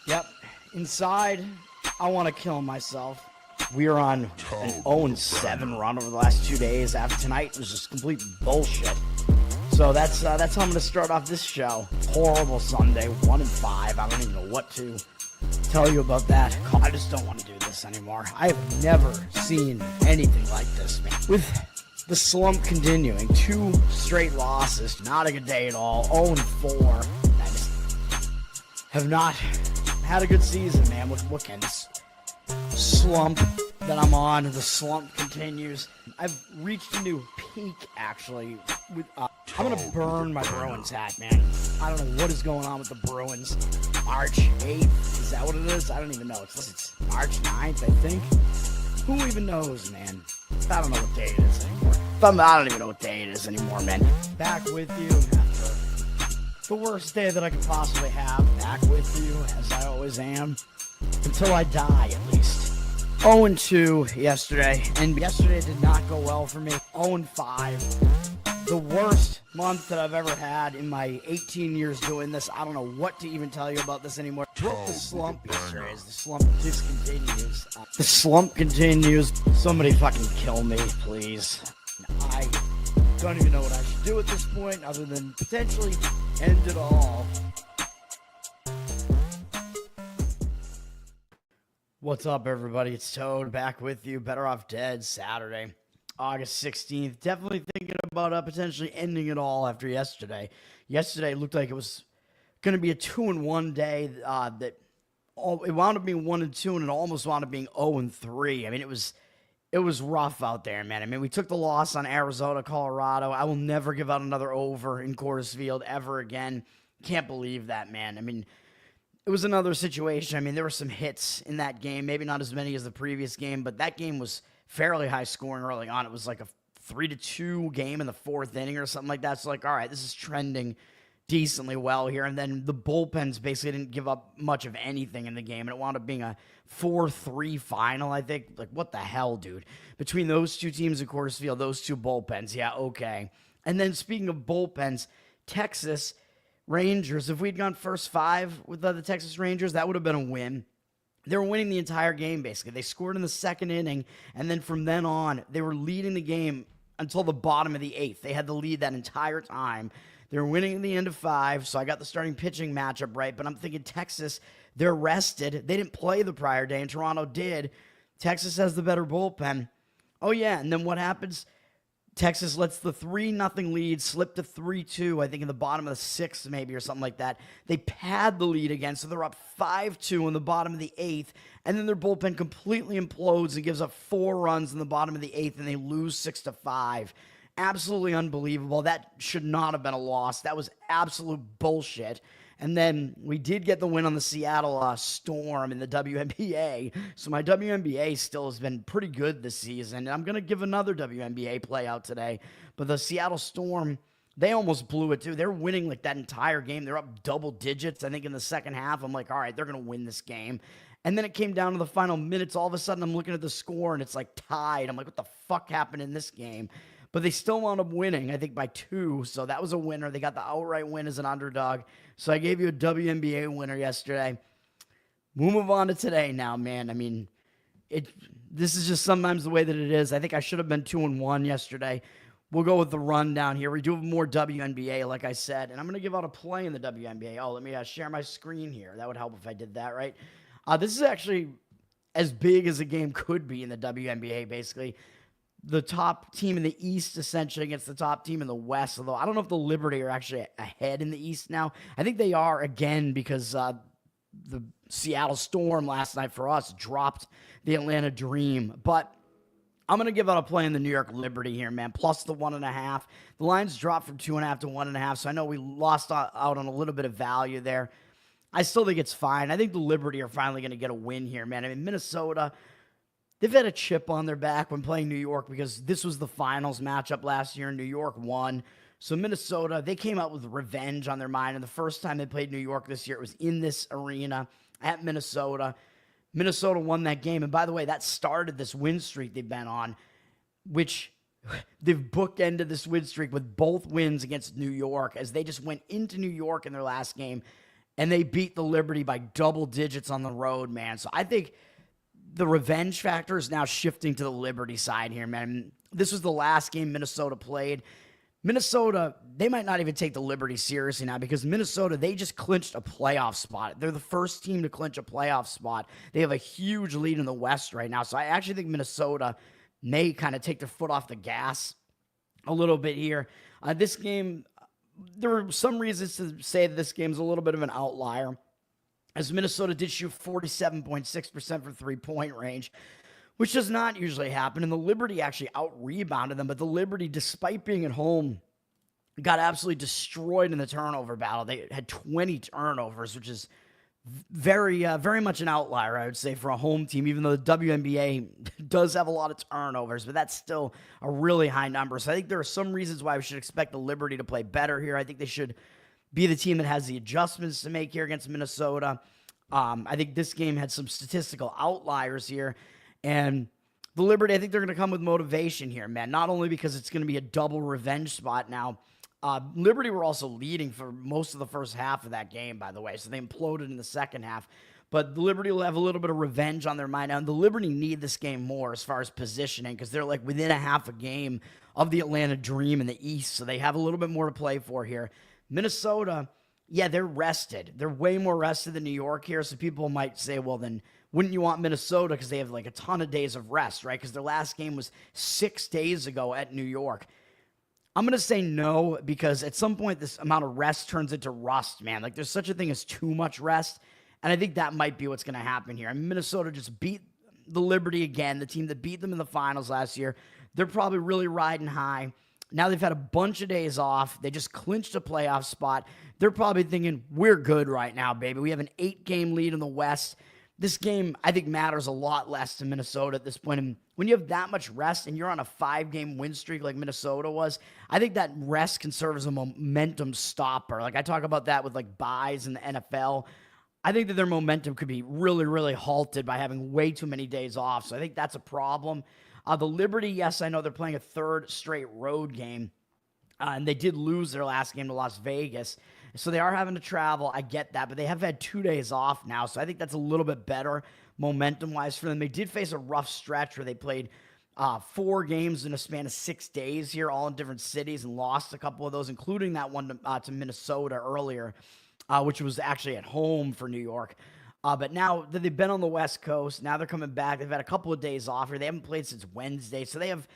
Yep. Inside, I want to kill myself. We are on an 0-7 run over the last 2 days. After tonight was just complete bullshit. So that's how I'm going to start off this show. Horrible Sunday, 1-5. I don't even know what to tell you about that. I just don't want to do this anymore. I have never seen anything like this, man. With the slump continuing, 2 straight losses, not a good day at all. 0-4. I just have not had a good season, man. What can this slump that I'm on? The slump continues. I've reached a new peak, actually. I'm going to burn my Bruins hat, man. I don't know what is going on with the Bruins. March 8th, is that what it is? I don't even know. It's March 9th, I think. Who even knows, man? I don't know what day it is anymore. I don't even know what day it is anymore, man. Back with you after the worst day that I could possibly have. Back with you, as I always am. Until I die, at least. 0-2 yesterday, and yesterday did not go well for me. 0-5. The worst month that I've ever had in my 18 years doing this. I don't know what to even tell you about this anymore. Broke the slump yesterday as the slump just continues. The slump continues. Somebody fucking kill me, please. I don't even know what I should do at this point other than potentially end it all. What's up, everybody? It's Toad back with you. Bettor Off Dead, Saturday, August 16th. Definitely thinking about potentially ending it all after yesterday. Yesterday looked like it was going to be a 2-1 day. It wound up being 1-2, and it almost wound up being 0-3. I mean, it was rough out there, man. I mean, we took the loss on Arizona, Colorado. I will never give out another over in Coors Field ever again. Can't believe that, man. I mean, it was another situation. I mean, there were some hits in that game, maybe not as many as the previous game, but that game was fairly high scoring early on. It was like a 3-2 game in the 4th inning or something like that. So like, all right, this is trending decently well here. And then the bullpens basically didn't give up much of anything in the game, and it wound up being a 4-3 final, I think. Like, what the hell, dude? Between those two teams in Coors Field, those two bullpens, yeah, okay. And then speaking of bullpens, Texas Rangers, if we'd gone first 5 with the Texas Rangers, that would have been a win. They were winning the entire game, basically. They scored in the 2nd inning, and then from then on, they were leading the game until the bottom of the 8th. They had the lead that entire time. They were winning at the end of 5, so I got the starting pitching matchup right, but I'm thinking Texas, they're rested. They didn't play the prior day, and Toronto did. Texas has the better bullpen. Oh, yeah, and then what happens? Texas lets the 3-0 lead slip to 3-2, I think in the bottom of the 6th maybe or something like that. They pad the lead again, so they're up 5-2 in the bottom of the 8th, and then their bullpen completely implodes and gives up 4 runs in the bottom of the 8th, and they lose 6-5. Absolutely unbelievable. That should not have been a loss. That was absolute bullshit. And then we did get the win on the Seattle Storm in the WNBA. So my WNBA still has been pretty good this season. And I'm going to give another WNBA play out today. But the Seattle Storm, they almost blew it too. They're winning like that entire game. They're up double digits, I think, in the second half. I'm like, all right, they're going to win this game. And then it came down to the final minutes. All of a sudden, I'm looking at the score, and it's like tied. I'm like, what the fuck happened in this game? But they still wound up winning, I think, by 2. So that was a winner. They got the outright win as an underdog. So I gave you a WNBA winner yesterday. We'll move on to today now, man. I mean, this is just sometimes the way that it is. I think I should have been 2-1 yesterday. We'll go with the rundown here. We do have more WNBA, like I said. And I'm going to give out a play in the WNBA. Oh, let me share my screen here. That would help if I did that, right? This is actually as big as a game could be in the WNBA, basically. The top team in the East, essentially, against the top team in the West. Although, I don't know if the Liberty are actually ahead in the East now. I think they are, again, because the Seattle Storm last night for us dropped the Atlanta Dream. But I'm going to give out a play in the New York Liberty here, man, plus the 1.5. The line's dropped from 2.5 to 1.5, so I know we lost out on a little bit of value there. I still think it's fine. I think the Liberty are finally going to get a win here, man. I mean, Minnesota, they've had a chip on their back when playing New York because this was the finals matchup last year and New York won. So Minnesota, they came out with revenge on their mind. And the first time they played New York this year, it was in this arena at Minnesota. Minnesota won that game. And by the way, that started this win streak they've been on, which they've bookended this win streak with both wins against New York as they just went into New York in their last game and they beat the Liberty by double digits on the road, man. So I think the revenge factor is now shifting to the Liberty side here, man. This was the last game Minnesota played. Minnesota, they might not even take the Liberty seriously now because Minnesota, they just clinched a playoff spot. They're the first team to clinch a playoff spot. They have a huge lead in the West right now. So I actually think Minnesota may kind of take their foot off the gas a little bit here. This game, there are some reasons to say that this game is a little bit of an outlier, as Minnesota did shoot 47.6% for three-point range, which does not usually happen. And the Liberty actually out-rebounded them, but the Liberty, despite being at home, got absolutely destroyed in the turnover battle. They had 20 turnovers, which is very much an outlier, I would say, for a home team, even though the WNBA does have a lot of turnovers, but that's still a really high number. So I think there are some reasons why we should expect the Liberty to play better here. I think they should be the team that has the adjustments to make here against Minnesota. I think this game had some statistical outliers here, and the Liberty, I think they're going to come with motivation here, man, not only because it's going to be a double revenge spot now. Liberty were also leading for most of the first half of that game, by the way, so they imploded in the second half. But the Liberty will have a little bit of revenge on their mind now, and the Liberty need this game more as far as positioning because they're like within a half a game of the Atlanta Dream in the East, so they have a little bit more to play for here. Minnesota, yeah, they're rested. They're way more rested than New York here, so people might say, well, then wouldn't you want Minnesota because they have like a ton of days of rest, right? Because their last game was 6 days ago at New York. I'm going to say no because at some point this amount of rest turns into rust, man. Like there's such a thing as too much rest, and I think that might be what's going to happen here. I mean, Minnesota just beat the Liberty again, the team that beat them in the finals last year. They're probably really riding high. Now they've had a bunch of days off. They just clinched a playoff spot. They're probably thinking, we're good right now, baby. We have an 8-game lead in the West. This game, I think, matters a lot less to Minnesota at this point. And when you have that much rest and you're on a 5-game win streak like Minnesota was, I think that rest can serve as a momentum stopper. Like I talk about that with like buys in the NFL. I think that their momentum could be really, really halted by having way too many days off. So I think that's a problem. The Liberty, yes, I know they're playing a third straight road game, and they did lose their last game to Las Vegas, so they are having to travel. I get that, but they have had 2 days off now, so I think that's a little bit better momentum-wise for them. They did face a rough stretch where they played 4 games in a span of 6 days here, all in different cities, and lost a couple of those, including that one to Minnesota earlier, which was actually at home for New York. But now that they've been on the West Coast, now they're coming back. They've had a couple of days off here. They haven't played since Wednesday, so they have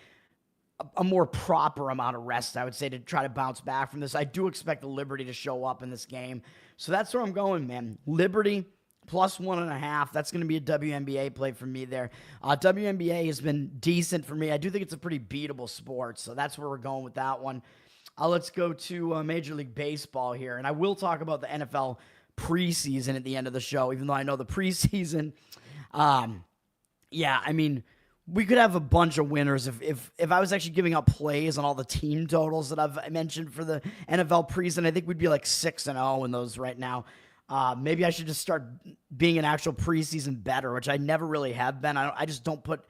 a more proper amount of rest, I would say, to try to bounce back from this. I do expect the Liberty to show up in this game. So that's where I'm going, man. Liberty plus 1.5. That's going to be a WNBA play for me there. WNBA has been decent for me. I do think it's a pretty beatable sport, so that's where we're going with that one. Let's go to Major League Baseball here, and I will talk about the NFL preseason at the end of the show, even though I know the preseason, yeah, I mean, we could have a bunch of winners if I was actually giving out plays on all the team totals that I've mentioned for the NFL preseason. I think we'd be like 6-0 in those right now. Maybe I should just start being an actual preseason bettor, which I never really have been. I just don't put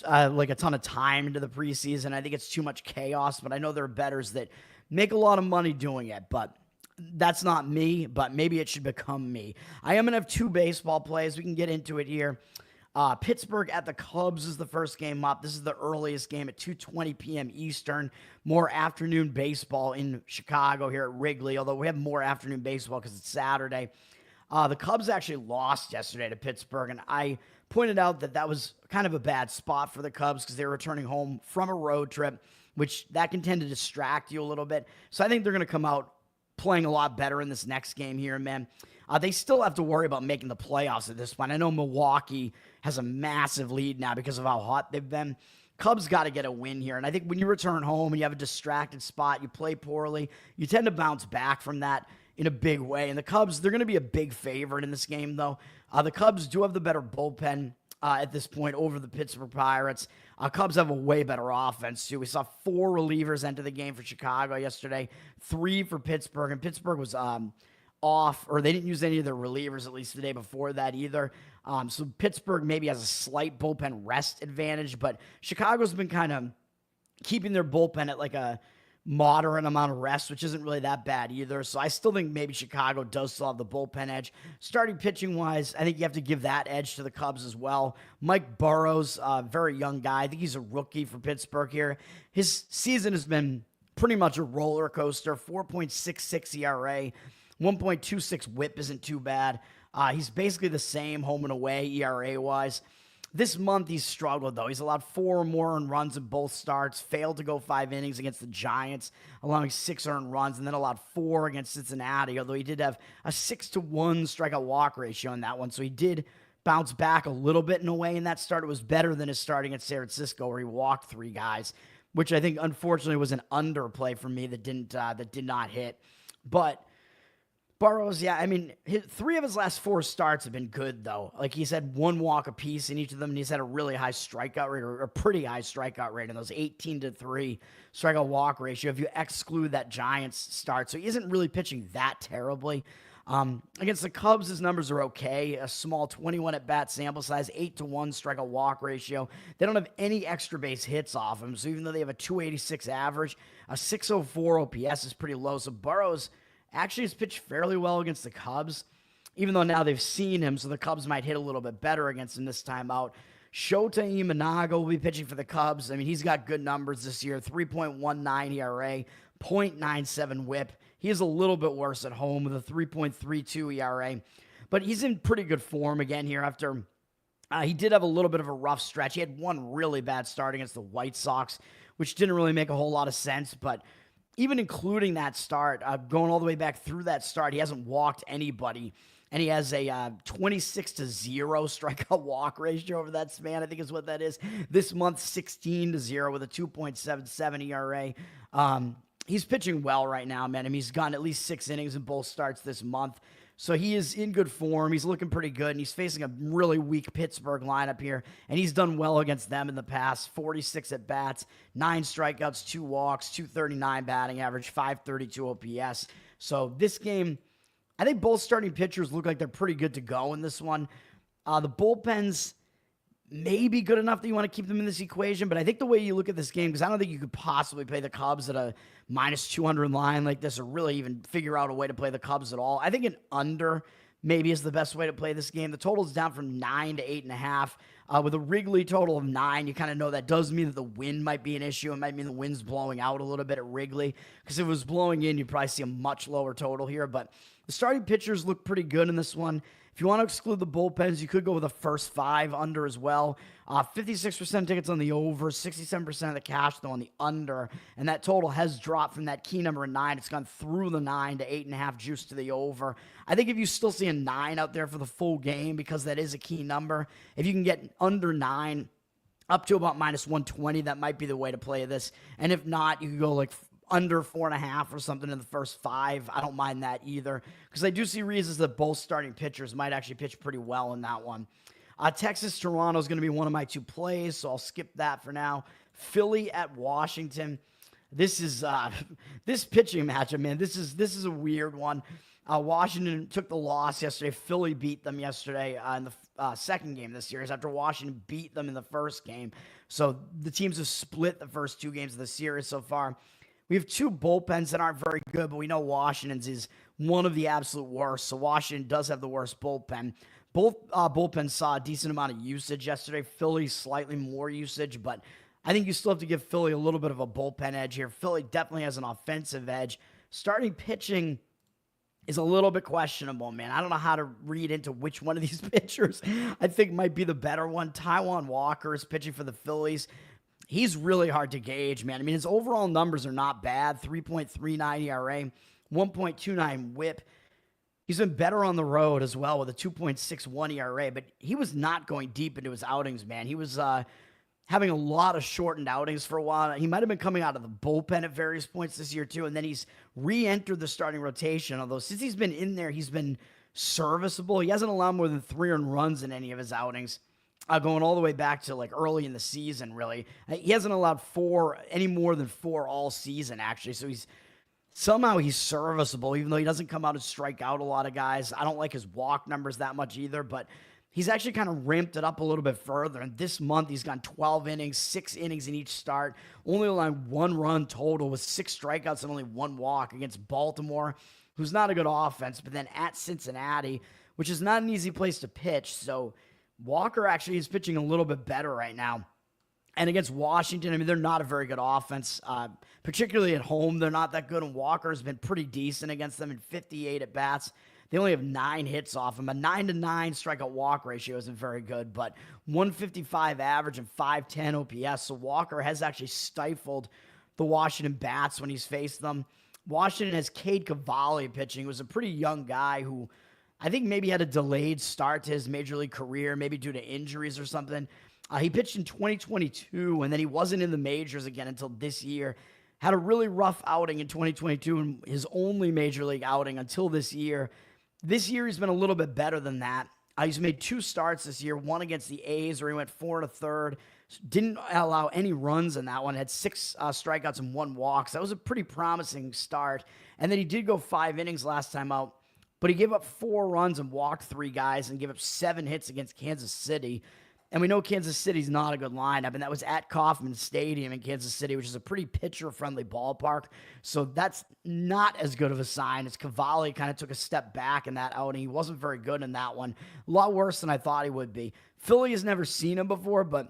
like a ton of time into the preseason. I think it's too much chaos, but I know there are bettors that make a lot of money doing it, but that's not me, but maybe it should become me. I am going to have 2 baseball plays. We can get into it here. Pittsburgh at the Cubs is the first game up. This is the earliest game at 2:20 p.m. Eastern. More afternoon baseball in Chicago here at Wrigley, although we have more afternoon baseball because it's Saturday. The Cubs actually lost yesterday to Pittsburgh, and I pointed out that that was kind of a bad spot for the Cubs because they were returning home from a road trip, which that can tend to distract you a little bit. So I think they're going to come out playing a lot better in this next game here, man. They still have to worry about making the playoffs at this point. I know Milwaukee has a massive lead now because of how hot they've been. Cubs got to get a win here. And I think when you return home and you have a distracted spot, you play poorly, you tend to bounce back from that in a big way. And the Cubs, they're going to be a big favorite in this game, though. The Cubs do have the better bullpen at this point over the Pittsburgh Pirates. Cubs have a way better offense, too. We saw 4 relievers enter the game for Chicago yesterday, 3 for Pittsburgh, and Pittsburgh was off, or they didn't use any of their relievers, at least the day before that either. So Pittsburgh maybe has a slight bullpen rest advantage, but Chicago's been kind of keeping their bullpen at like a moderate amount of rest, which isn't really that bad either. So I still think maybe Chicago does still have the bullpen edge. Starting pitching wise, I think you have to give that edge to the Cubs as well. Mike Burrows, very young guy. I think he's a rookie for Pittsburgh here. His season has been pretty much a roller coaster. 4.66 ERA, 1.26 WHIP isn't too bad. He's basically the same home and away ERA wise. This month, he's struggled, though. He's allowed 4 or more earned runs in both starts, failed to go 5 innings against the Giants, allowing 6 earned runs, and then allowed 4 against Cincinnati, although he did have a 6-to-1 strikeout walk ratio in that one, so he did bounce back a little bit in a way in that start. It was better than his starting at San Francisco, where he walked 3 guys, which I think, unfortunately, was an underplay for me that did not hit. But Burrows, yeah, I mean, 3 of his last 4 starts have been good, though. Like, he's had 1 walk apiece in each of them, and he's had a really high strikeout rate, or a pretty high strikeout rate in those 18-to-3 strikeout walk ratio, if you exclude that Giants start. So he isn't really pitching that terribly. Against the Cubs, his numbers are okay. A small 21 at-bat sample size, 8-to-1 strikeout walk ratio. They don't have any extra base hits off him, so even though they have a 286 average, a 604 OPS is pretty low. So Burrows actually has pitched fairly well against the Cubs, even though now they've seen him, so the Cubs might hit a little bit better against him this time out. Shota Imanaga will be pitching for the Cubs. I mean, he's got good numbers this year, 3.19 ERA, 0.97 WHIP. He is a little bit worse at home with a 3.32 ERA, but he's in pretty good form again here after he did have a little bit of a rough stretch. He had one really bad start against the White Sox, which didn't really make a whole lot of sense, but even including that start, going all the way back through that start, he hasn't walked anybody, and he has a 26-0 strikeout walk ratio over that span, I think is what that is. This month, 16-0 with a 2.77 ERA. He's pitching well right now, man. I mean, he's gotten at least 6 innings in both starts this month. So he is in good form. He's looking pretty good, and he's facing a really weak Pittsburgh lineup here, and he's done well against them in the past. 46 at-bats, 9 strikeouts, 2 walks, 239 batting average, 532 OPS. So this game, I think both starting pitchers look like they're pretty good to go in this one. The bullpens may be good enough that you want to keep them in this equation, but I think the way you look at this game, because I don't think you could possibly play the Cubs at a minus 200 line like this, or really even figure out a way to play the Cubs at all. I think an under maybe is the best way to play this game. The total is down from 9 to 8.5. With a Wrigley total of 9, you kind of know that does mean that the wind might be an issue. It might mean the wind's blowing out a little bit at Wrigley, because if it was blowing in, you'd probably see a much lower total here. But the starting pitchers look pretty good in this one. If you want to exclude the bullpens, you could go with the first 5 under as well. 56% tickets on the over, 67% of the cash, though, on the under. And that total has dropped from that key number of 9. It's gone through the 9 to 8.5 juice to the over. I think if you still see a 9 out there for the full game, because that is a key number, if you can get under 9 up to about minus 120, that might be the way to play this. And if not, you could go like under 4.5 or something in the first 5. I don't mind that either, because I do see reasons that both starting pitchers might actually pitch pretty well in that one. Texas-Toronto is going to be one of my 2 plays, so I'll skip that for now. Philly at Washington. This is this pitching matchup, man. This is a weird one. Washington took the loss yesterday. Philly beat them yesterday in the second game of the series after Washington beat them in the first game. So the teams have split the first 2 games of the series so far. We have 2 bullpens that aren't very good, but we know Washington's is one of the absolute worst. So Washington does have the worst bullpen. Both bullpens saw a decent amount of usage yesterday. Philly slightly more usage, but I think you still have to give Philly a little bit of a bullpen edge here. Philly definitely has an offensive edge. Starting pitching is a little bit questionable, man. I don't know how to read into which one of these pitchers I think might be the better one. Taijuan Walker is pitching for the Phillies. He's really hard to gauge, man. I mean, his overall numbers are not bad. 3.39 ERA, 1.29 WHIP. He's been better on the road as well with a 2.61 ERA, but he was not going deep into his outings, man. He was having a lot of shortened outings for a while. He might have been coming out of the bullpen at various points this year, too, and then he's re-entered the starting rotation, although since he's been in there, he's been serviceable. He hasn't allowed more than 3 earned runs in any of his outings. Going all the way back to like early in the season, really. He hasn't allowed any more than 4 all season, actually. So he's serviceable, even though he doesn't come out and strike out a lot of guys. I don't like his walk numbers that much either, but he's actually kind of ramped it up a little bit further. And this month, he's gone 12 innings, 6 innings in each start, only allowing 1 run total with 6 strikeouts and only 1 walk against Baltimore, who's not a good offense, but then at Cincinnati, which is not an easy place to pitch. So Walker actually is pitching a little bit better right now. And against Washington, I mean, they're not a very good offense, particularly at home. They're not that good, and Walker's been pretty decent against them in 58 at-bats. They only have 9 hits off him. A 9-9 strikeout walk ratio isn't very good, but 155 average and 510 OPS. So Walker has actually stifled the Washington bats when he's faced them. Washington has Cade Cavalli pitching, who was a pretty young guy who I think maybe had a delayed start to his major league career, maybe due to injuries or something. He pitched in 2022, and then he wasn't in the majors again until this year. Had a really rough outing in 2022, and his only major league outing until this year. This year, he's been a little bit better than that. He's made 2 starts this year, one against the A's, where he went 4 1/3. Didn't allow any runs in that one. Had 6 strikeouts and 1 walk. So that was a pretty promising start. And then he did go 5 innings last time out, but he gave up 4 runs and walked 3 guys and gave up 7 hits against Kansas City. And we know Kansas City's not a good lineup, and that was at Kauffman Stadium in Kansas City, which is a pretty pitcher-friendly ballpark. So that's not as good of a sign as Cavalli kind of took a step back in that outing. He wasn't very good in that one. A lot worse than I thought he would be. Philly has never seen him before, but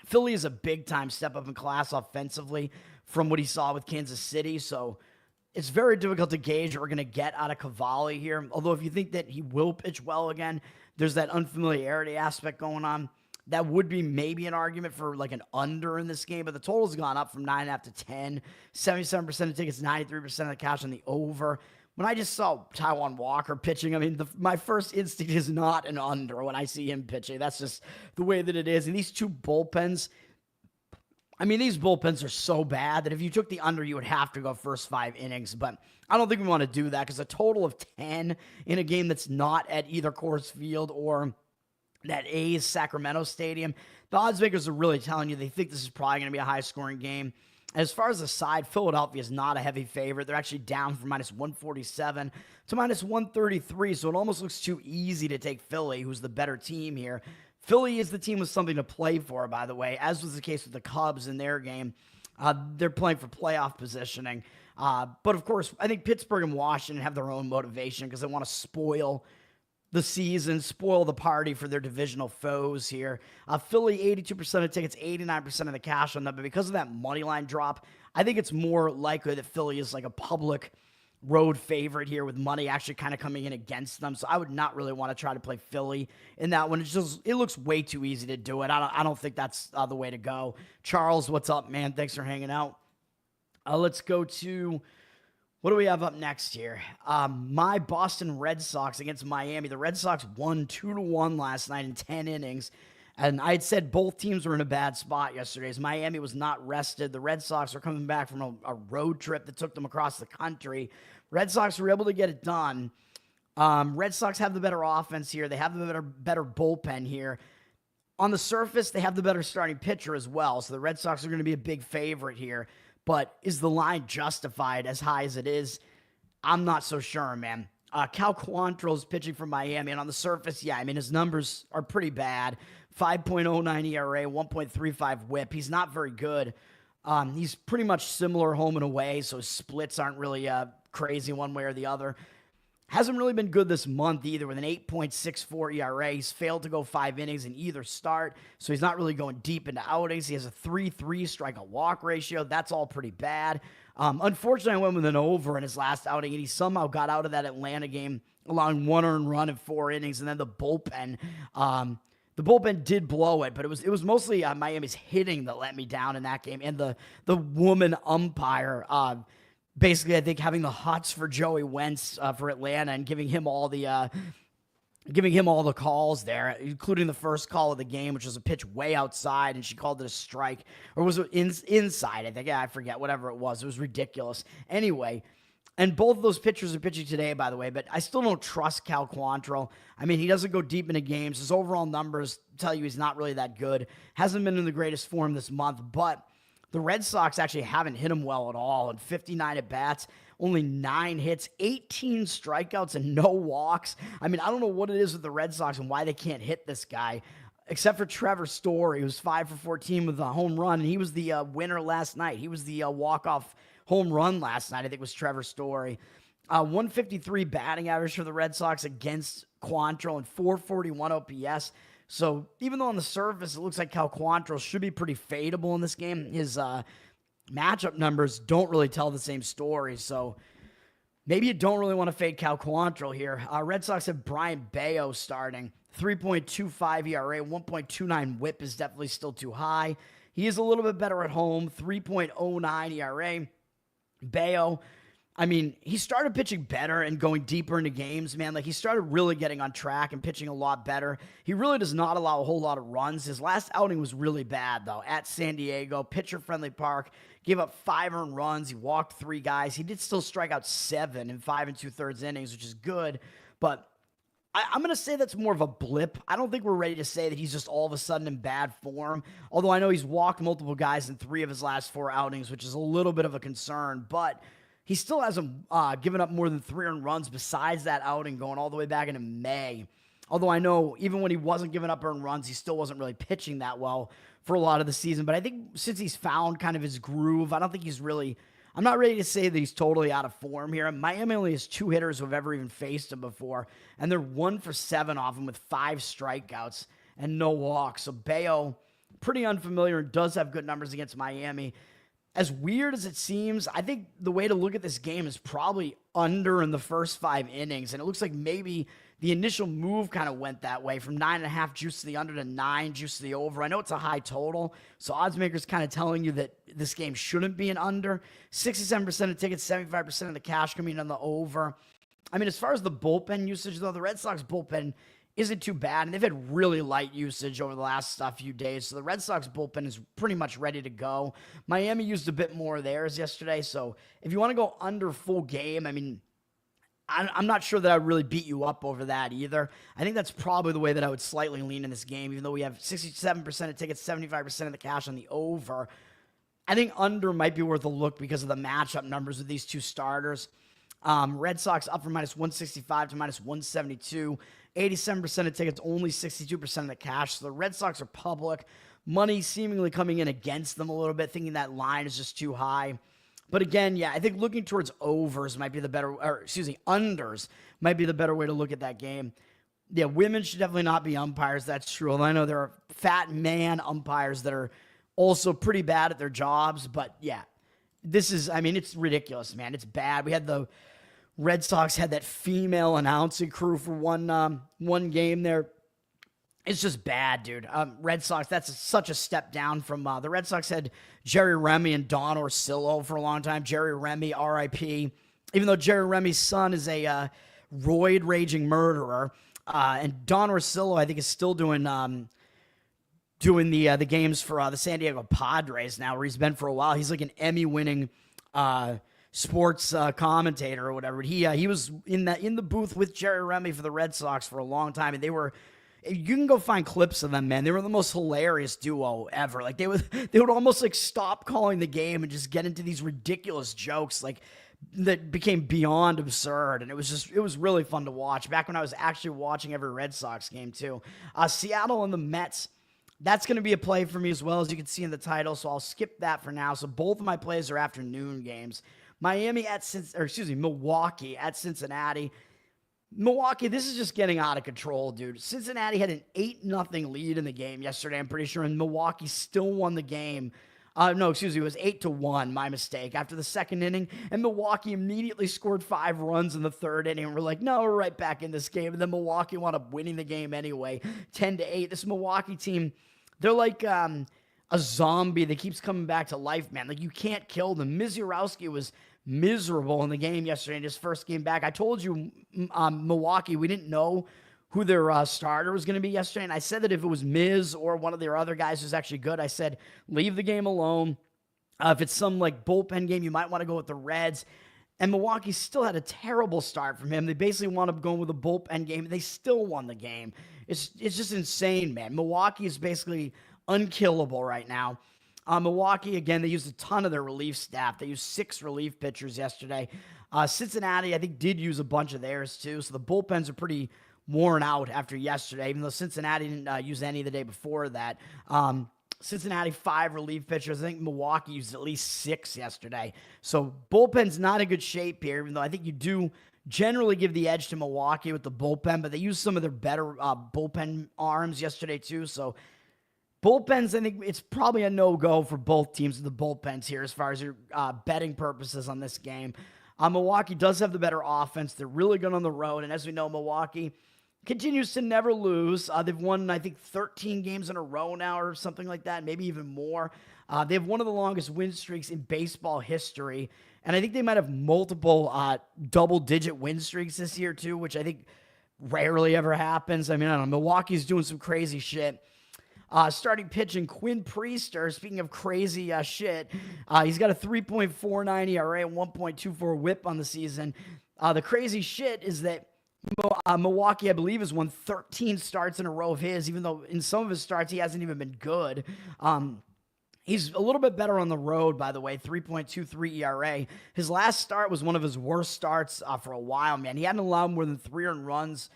Philly is a big-time step up in class offensively from what he saw with Kansas City. So it's very difficult to gauge what we're going to get out of Cavalli here. Although if you think that he will pitch well again, there's that unfamiliarity aspect going on. That would be maybe an argument for like an under in this game, but the total's gone up from 9.5 to 10. 77% of tickets, 93% of the cash on the over. When I just saw Taijuan Walker pitching, I mean, my first instinct is not an under when I see him pitching. That's just the way that it is. And these 2 bullpens, I mean, these bullpens are so bad that if you took the under, you would have to go first 5 innings. But I don't think we want to do that because a total of 10 in a game that's not at either Coors Field or that A's Sacramento Stadium, the odds makers are really telling you they think this is probably going to be a high-scoring game. As far as the side, Philadelphia is not a heavy favorite. They're actually down from minus 147 to minus 133, so it almost looks too easy to take Philly, who's the better team here. Philly is the team with something to play for, by the way, as was the case with the Cubs in their game. They're playing for playoff positioning. But, of course, I think Pittsburgh and Washington have their own motivation because they want to spoil the season, spoil the party for their divisional foes here. Philly, 82% of tickets, 89% of the cash on them. But because of that money line drop, I think it's more likely that Philly is like a public road favorite here with money actually kind of coming in against them. So I would not really want to try to play Philly in that one. It looks way too easy to do it. I don't think that's the way to go. Charles, what's up, man? Thanks for hanging out. Let's go to... what do we have up next here? My Boston Red Sox against Miami. The Red Sox won 2-1 last night in 10 innings. And I had said both teams were in a bad spot yesterday as Miami was not rested. The Red Sox are coming back from a road trip that took them across the country. Red Sox were able to get it done. Red Sox have the better offense here. They have the better bullpen here. On the surface, they have the better starting pitcher as well. So the Red Sox are going to be a big favorite here. But is the line justified as high as it is? I'm not so sure, man. Cal Quantrill's pitching for Miami, and on the surface, yeah, I mean, his numbers are pretty bad. 5.09 ERA, 1.35 whip. He's not very good. He's pretty much similar home and away, so his splits aren't really crazy one way or the other. Hasn't really been good this month either with an 8.64 ERA. He's failed to go 5 innings in either start, so he's not really going deep into outings. He has a 3.3 strikeout walk ratio. That's all pretty bad. Unfortunately, I went with an over in his last outing, and he somehow got out of that Atlanta game allowing 1 earned run in 4 innings, and then the bullpen. The bullpen did blow it, but it was mostly Miami's hitting that let me down in that game, and the woman umpire basically, I think, having the hots for Joey Wentz for Atlanta and giving him all the calls there, including the first call of the game, which was a pitch way outside, and she called it a strike. Or was it inside, I think? Yeah, I forget. Whatever it was. It was ridiculous. Anyway, and both of those pitchers are pitching today, by the way, but I still don't trust Cal Quantrill. I mean, he doesn't go deep into games. His overall numbers tell you he's not really that good. Hasn't been in the greatest form this month, but the Red Sox actually haven't hit him well at all. In 59 at-bats, only 9 hits, 18 strikeouts, and no walks. I mean, I don't know what it is with the Red Sox and why they can't hit this guy, except for Trevor Story, who's 5 for 14 with a home run, and he was the winner last night. He was the walk-off home run last night, I think, was Trevor Story. 153 batting average for the Red Sox against Quantrill and 441 OPS. So even though on the surface it looks like Cal Quantrill should be pretty fadeable in this game, his matchup numbers don't really tell the same story. So maybe you don't really want to fade Cal Quantrill here. Red Sox have Brian Bayo starting. 3.25 ERA, 1.29 whip is definitely still too high. He is a little bit better at home, 3.09 ERA. Bayo, I mean, he started pitching better and going deeper into games, man. Like, he started really getting on track and pitching a lot better. He really does not allow a whole lot of runs. His last outing was really bad, though, at San Diego, pitcher-friendly park. Gave up 5 earned runs. He walked 3 guys. He did still strike out 7 in 5 2/3 innings, which is good. But I'm going to say that's more of a blip. I don't think we're ready to say that he's just all of a sudden in bad form. Although I know he's walked multiple guys in 3 of his last 4 outings, which is a little bit of a concern. But he still hasn't given up more than 3 earned runs besides that outing going all the way back into May. Although I know even when he wasn't giving up earned runs, he still wasn't really pitching that well for a lot of the season. But I think since he's found kind of his groove, I don't think he's really... I'm not ready to say that he's totally out of form here. Miami only has 2 hitters who have ever even faced him before, and they're 1 for 7 off him with 5 strikeouts and no walks. So Bayo, pretty unfamiliar, and does have good numbers against Miami. As weird as it seems, I think the way to look at this game is probably under in the first 5 innings. And it looks like maybe the initial move kind of went that way from 9.5 juice to the under to 9 juice to the over. I know it's a high total, so odds makers kind of telling you that this game shouldn't be an under. 67% of tickets, 75% of the cash coming in on the over. I mean, as far as the bullpen usage, though, the Red Sox bullpen isn't too bad, and they've had really light usage over the last few days, so the Red Sox bullpen is pretty much ready to go. Miami used a bit more of theirs yesterday, so if you want to go under full game, I mean, I'm not sure that I would really beat you up over that either. I think that's probably the way that I would slightly lean in this game, even though we have 67% of tickets, 75% of the cash on the over. I think under might be worth a look because of the matchup numbers with these 2 starters. Red Sox up from minus 165 to minus 172. 87% of tickets, only 62% of the cash. So the Red Sox are public. Money seemingly coming in against them a little bit, thinking that line is just too high. But again, yeah, I think looking towards overs might be the better, unders might be the better way to look at that game. Yeah, women should definitely not be umpires. That's true. Although I know there are fat man umpires that are also pretty bad at their jobs. But yeah, this is, I mean, it's ridiculous, man. It's bad. We had the Red Sox had that female announcing crew for one game there. It's just bad, dude. Red Sox, that's such a step down from the Red Sox had Jerry Remy and Don Orsillo for a long time. Jerry Remy, R.I.P. Even though Jerry Remy's son is a roid-raging murderer. And Don Orsillo, I think, is still doing the games for the San Diego Padres now, where he's been for a while. He's like an Emmy-winning sports commentator or whatever. He was in the booth with Jerry Remy for the Red Sox for a long time, and they were... You can go find clips of them, man. They were the most hilarious duo ever. Like they would almost like stop calling the game and just get into these ridiculous jokes like that became beyond absurd. And it was really fun to watch. Back when I was actually watching every Red Sox game too. Seattle and the Mets. That's going to be a play for me as well, as you can see in the title. So I'll skip that for now. So both of my plays are afternoon games. Milwaukee at Cincinnati. Milwaukee, this is just getting out of control, dude. Cincinnati had an 8-0 lead in the game yesterday, I'm pretty sure, and Milwaukee still won the game. It was 8-1, my mistake, after the second inning, and Milwaukee immediately scored 5 runs in the third inning, and we're like, no, we're right back in this game, and then Milwaukee wound up winning the game anyway, 10-8. This Milwaukee team, they're like a zombie that keeps coming back to life, man. Like, you can't kill them. Mizurowski was miserable in the game yesterday in his first game back. I told you, Milwaukee, we didn't know who their starter was going to be yesterday, and I said that if it was Miz or one of their other guys who's actually good, I said, leave the game alone. If it's some like bullpen game, you might want to go with the Reds. And Milwaukee still had a terrible start from him. They basically wound up going with a bullpen game. They still won the game. It's just insane, man. Milwaukee is basically unkillable right now. Milwaukee, again, they used a ton of their relief staff. They used 6 relief pitchers yesterday. Cincinnati, I think, did use a bunch of theirs too. So the bullpens are pretty worn out after yesterday, even though Cincinnati didn't use any the day before that. Cincinnati, 5 relief pitchers. I think Milwaukee used at least 6 yesterday. So bullpen's not in good shape here, even though I think you do generally give the edge to Milwaukee with the bullpen, but they used some of their better bullpen arms yesterday too. So bullpens, I think it's probably a no-go for both teams of the bullpens here as far as your betting purposes on this game. Milwaukee does have the better offense. They're really good on the road, and as we know, Milwaukee continues to never lose. They've won, I think, 13 games in a row now or something like that, maybe even more. They have one of the longest win streaks in baseball history, and I think they might have multiple double-digit win streaks this year too, which I think rarely ever happens. I mean, I don't know. Milwaukee's doing some crazy shit. Starting pitching, Quinn Priester, speaking of crazy shit, he's got a 3.49 ERA and 1.24 whip on the season. The crazy shit is that Milwaukee, I believe, has won 13 starts in a row of his, even though in some of his starts he hasn't even been good. He's a little bit better on the road, by the way, 3.23 ERA. His last start was one of his worst starts for a while, man. He hadn't allowed more than 3 earned runs,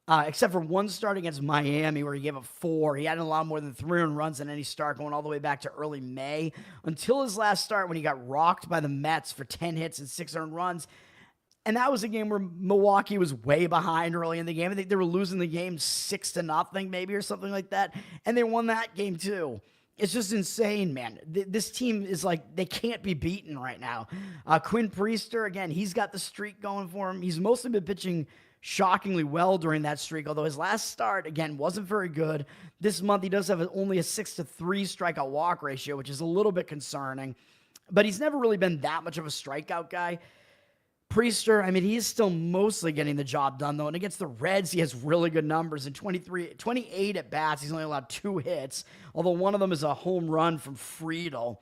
except for one start against Miami where he gave up 4. He hadn't allowed more than 3 earned runs in any start going all the way back to early May until his last start when he got rocked by the Mets for 10 hits and 6 earned runs. And that was a game where Milwaukee was way behind early in the game. I think they were losing the game 6-0 maybe or something like that. And they won that game too. It's just insane, man. This team is like, they can't be beaten right now. Quinn Priester, again, he's got the streak going for him. He's mostly been pitching shockingly well during that streak, although his last start, again, wasn't very good. This month, he does have only a 6-3 strikeout walk ratio, which is a little bit concerning. But he's never really been that much of a strikeout guy. Priester, I mean, he is still mostly getting the job done, though. And against the Reds, he has really good numbers. In 28 at-bats, he's only allowed 2 hits, although one of them is a home run from Friedel,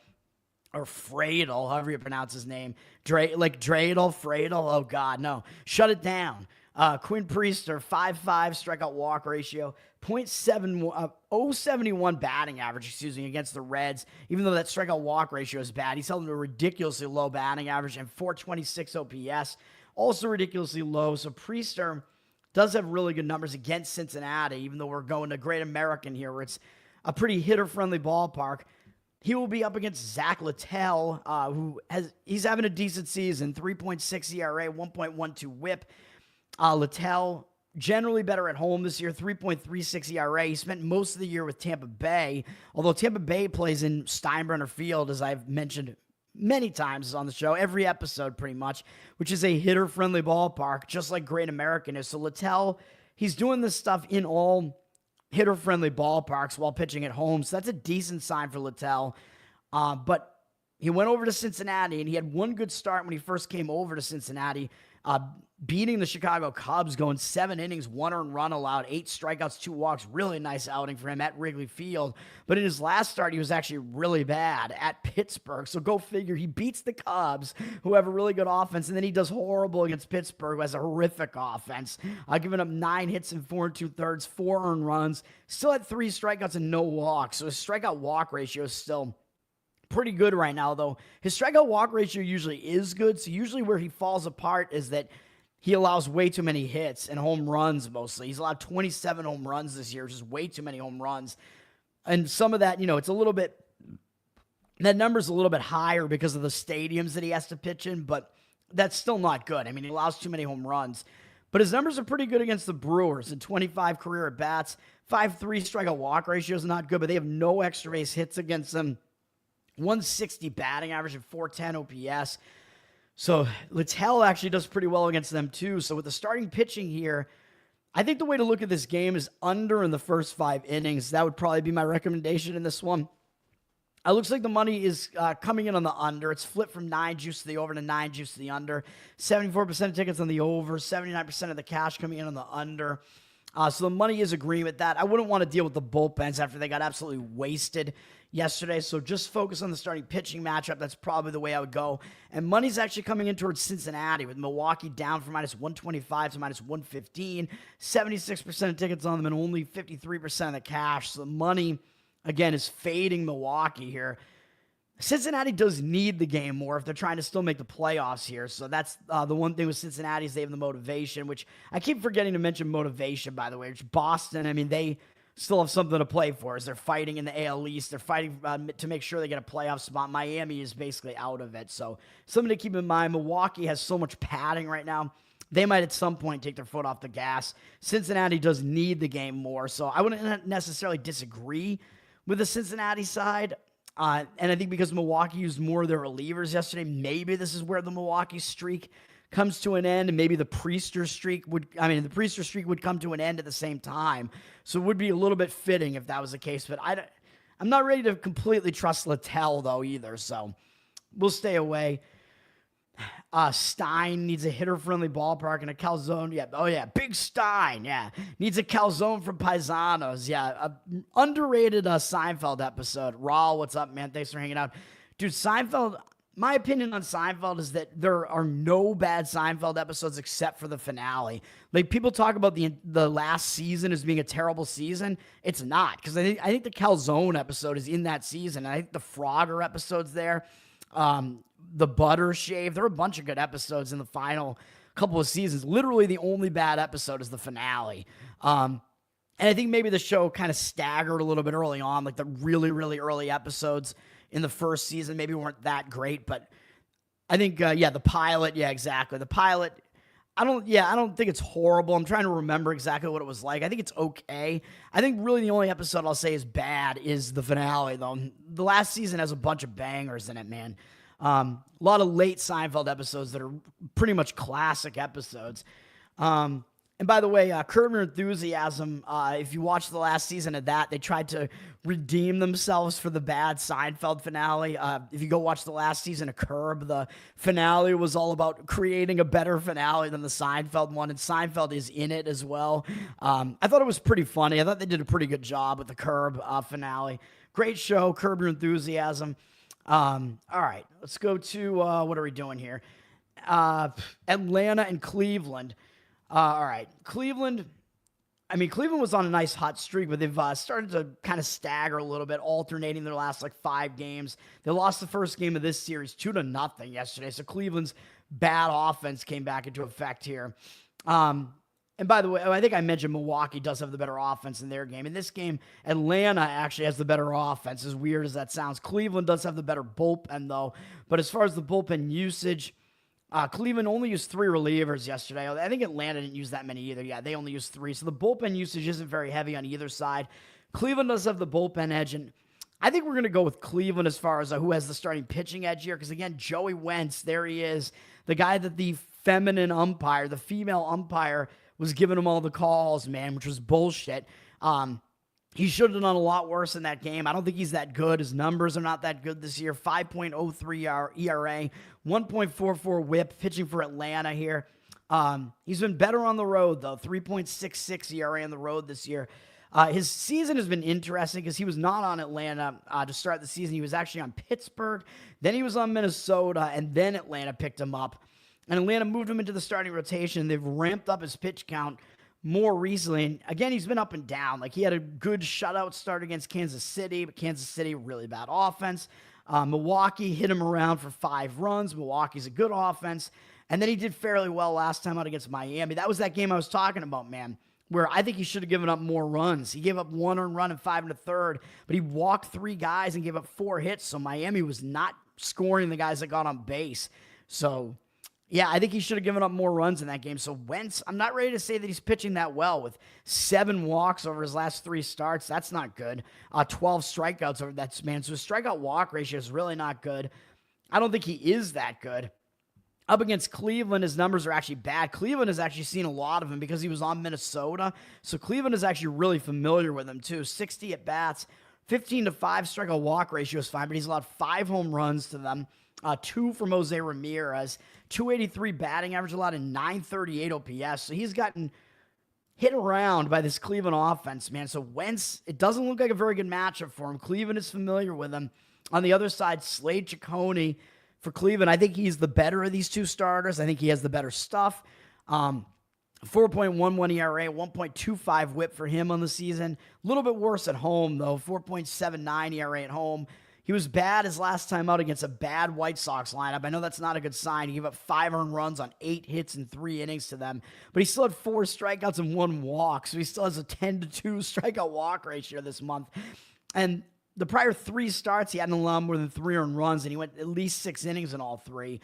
or Fradel, however you pronounce his name. Dreidel, Fradel, oh, God, no. Shut it down. Quinn Priester, 5.5 strikeout walk ratio, 0.71 batting average, against the Reds. Even though that strikeout walk ratio is bad, he's held to a ridiculously low batting average and 426 OPS, also ridiculously low. So Priester does have really good numbers against Cincinnati, even though we're going to Great American here, where it's a pretty hitter-friendly ballpark. He will be up against Zach Littell, he's having a decent season, 3.6 ERA, 1.12 whip. Littell, generally better at home this year, 3.36 ERA. He spent most of the year with Tampa Bay, although Tampa Bay plays in Steinbrenner Field, as I've mentioned many times on the show, every episode pretty much, which is a hitter-friendly ballpark, just like Great American is. So Littell, he's doing this stuff in all hitter-friendly ballparks while pitching at home, so that's a decent sign for Littell. But he went over to Cincinnati, and he had one good start when he first came over to Cincinnati, beating the Chicago Cubs, going 7 innings, 1 earned run allowed, 8 strikeouts, 2 walks. Really nice outing for him at Wrigley Field. But in his last start, he was actually really bad at Pittsburgh. So go figure. He beats the Cubs, who have a really good offense, and then he does horrible against Pittsburgh, who has a horrific offense. Giving up 9 hits in 4 2/3, 4 earned runs. Still had 3 strikeouts and no walks. So his strikeout walk ratio is still pretty good right now, though. His strikeout walk ratio usually is good. So usually where he falls apart is that he allows way too many hits and home runs mostly. He's allowed 27 home runs this year, just way too many home runs. And some of that, it's a little bit, that number's a little bit higher because of the stadiums that he has to pitch in, but that's still not good. I mean, he allows too many home runs. But his numbers are pretty good against the Brewers in 25 career at-bats. 5.3 strikeout walk ratio is not good, but they have no extra base hits against them. 160 batting average and 410 OPS. So Littell actually does pretty well against them too. So with the starting pitching here, I think the way to look at this game is under in the first 5 innings. That would probably be my recommendation in this one. It looks like the money is coming in on the under. It's flipped from 9 juice to the over to 9 juice to the under. 74% of tickets on the over, 79% of the cash coming in on the under. So the money is agreeing with that. I wouldn't want to deal with the bullpens after they got absolutely wasted yesterday. So just focus on the starting pitching matchup. That's probably the way I would go. And money's actually coming in towards Cincinnati, with Milwaukee down from -125 to -115. 76% of tickets on them and only 53% of the cash. So the money, again, is fading Milwaukee here. Cincinnati does need the game more if they're trying to still make the playoffs here. So that's the one thing with Cincinnati is they have the motivation, which I keep forgetting to mention motivation, by the way, which Boston, I mean, they still have something to play for as they're fighting in the AL East. They're fighting to make sure they get a playoff spot. Miami is basically out of it. So something to keep in mind. Milwaukee has so much padding right now. They might at some point take their foot off the gas. Cincinnati does need the game more. So I wouldn't necessarily disagree with the Cincinnati side. And I think because Milwaukee used more of their relievers yesterday, maybe this is where the Milwaukee streak comes to an end, and maybe the Priester streak would come to an end at the same time. So it would be a little bit fitting if that was the case. But I'm not ready to completely trust Littell, though, either. So we'll stay away. Stein needs a hitter-friendly ballpark and a calzone. Yeah, oh yeah, Big Stein. Yeah, needs a calzone from Paisanos. Yeah, underrated Seinfeld episode. Raul, what's up, man? Thanks for hanging out, dude. Seinfeld. My opinion on Seinfeld is that there are no bad Seinfeld episodes except for the finale. Like, people talk about the last season as being a terrible season. It's not, because I think the calzone episode is in that season. And I think the Frogger episode's there. The butter shave. There are a bunch of good episodes in the final couple of seasons. Literally the only bad episode is the finale. And I think maybe the show kind of staggered a little bit early on. Like the really, really early episodes in the first season maybe weren't that great. But I think, the pilot. Yeah, exactly. The pilot. I don't think it's horrible. I'm trying to remember exactly what it was like. I think it's okay. I think really the only episode I'll say is bad is the finale, though. The last season has a bunch of bangers in it, man. A lot of late Seinfeld episodes that are pretty much classic episodes. And by the way, Curb Your Enthusiasm, if you watch the last season of that, they tried to redeem themselves for the bad Seinfeld finale. If you go watch the last season of Curb, the finale was all about creating a better finale than the Seinfeld one, and Seinfeld is in it as well. I thought it was pretty funny. I thought they did a pretty good job with the Curb finale. Great show, Curb Your Enthusiasm. All right, let's go to, what are we doing here? Atlanta and Cleveland. All right, Cleveland was on a nice hot streak, but they've started to kind of stagger a little bit, alternating their last 5 games. They lost the first game of this series 2-0 yesterday, so Cleveland's bad offense came back into effect here. And by the way, I think I mentioned Milwaukee does have the better offense in their game. In this game, Atlanta actually has the better offense, as weird as that sounds. Cleveland does have the better bullpen, though. But as far as the bullpen usage, Cleveland only used 3 relievers yesterday. I think Atlanta didn't use that many either. Yeah, they only used 3. So the bullpen usage isn't very heavy on either side. Cleveland does have the bullpen edge, and I think we're going to go with Cleveland as far as who has the starting pitching edge here. Because, again, Joey Wentz, there he is. The guy that the female umpire, was giving him all the calls, man, which was bullshit. He should have done a lot worse in that game. I don't think he's that good. His numbers are not that good this year. 5.03 ERA, 1.44 whip, pitching for Atlanta here. He's been better on the road, though. 3.66 ERA on the road this year. His season has been interesting because he was not on Atlanta to start the season. He was actually on Pittsburgh. Then he was on Minnesota, and then Atlanta picked him up. And Atlanta moved him into the starting rotation. They've ramped up his pitch count more recently. And again, he's been up and down. He had a good shutout start against Kansas City, but Kansas City, really bad offense. Milwaukee hit him around for 5 runs. Milwaukee's a good offense. And then he did fairly well last time out against Miami. That was that game I was talking about, man, where I think he should have given up more runs. He gave up 1 earned run and 5 1/3, but he walked 3 guys and gave up 4 hits. So Miami was not scoring the guys that got on base. So yeah, I think he should have given up more runs in that game. So Wentz, I'm not ready to say that he's pitching that well with 7 walks over his last 3 starts. That's not good. 12 strikeouts over that span. So his strikeout walk ratio is really not good. I don't think he is that good. Up against Cleveland, his numbers are actually bad. Cleveland has actually seen a lot of him because he was on Minnesota. So Cleveland is actually really familiar with him too. 60 at bats, 15-5 strikeout walk ratio is fine, but he's allowed 5 home runs to them. 2 from Jose Ramirez, 283 batting average, allowed in 938 OPS. So he's gotten hit around by this Cleveland offense, man. So Wentz, it doesn't look like a very good matchup for him. Cleveland is familiar with him. On the other side, Slade Ciccone for Cleveland. I think he's the better of these 2 starters. I think he has the better stuff. 4.11 ERA, 1.25 whip for him on the season. A little bit worse at home, though. 4.79 ERA at home. He was bad his last time out against a bad White Sox lineup. I know that's not a good sign. He gave up 5 earned runs on 8 hits in 3 innings to them, but he still had 4 strikeouts and 1 walk, so he still has a 10-2 strikeout walk ratio this month. And the prior 3 starts, he hadn't allowed more than 3 earned runs, and he went at least 6 innings in all 3.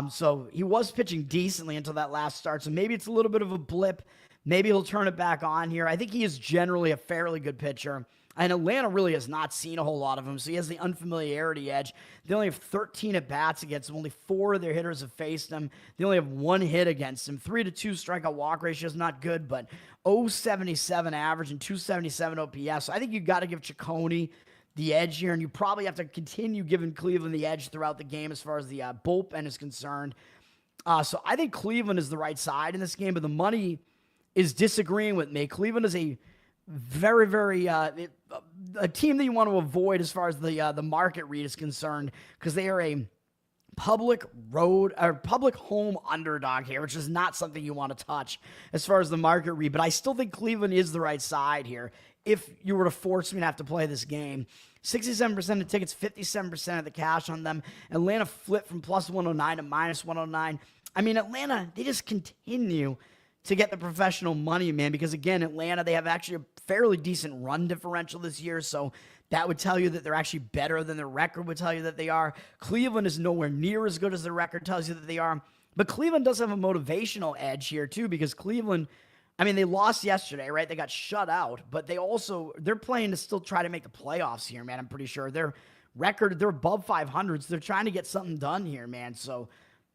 So he was pitching decently until that last start, so maybe it's a little bit of a blip. Maybe he'll turn it back on here. I think he is generally a fairly good pitcher. And Atlanta really has not seen a whole lot of him, so he has the unfamiliarity edge. They only have 13 at-bats against him. Only 4 of their hitters have faced him. They only have 1 hit against him. 3-2 strikeout walk ratio is not good, but 0.77 average and 277 OPS. So I think you got to give Ciccone the edge here, and you probably have to continue giving Cleveland the edge throughout the game as far as the bullpen is concerned. So I think Cleveland is the right side in this game, but the money is disagreeing with me. Cleveland is a very, very a team that you want to avoid as far as the market read is concerned, because they are a public home underdog here, which is not something you want to touch as far as the market read. But I still think Cleveland is the right side here. If you were to force me to have to play this game, 67% of tickets, 57% of the cash on them. Atlanta flipped from plus 109 to minus 109. I mean, Atlanta, they just continue to get the professional money, man, because again, Atlanta, they have actually a fairly decent run differential this year, so that would tell you that they're actually better than their record would tell you that they are. Cleveland is nowhere near as good as their record tells you that they are, but Cleveland does have a motivational edge here too, because Cleveland, I mean, they lost yesterday, right? They got shut out, but they're playing to still try to make the playoffs here, man. I'm pretty sure their record, they're above 500, so they're trying to get something done here, man. So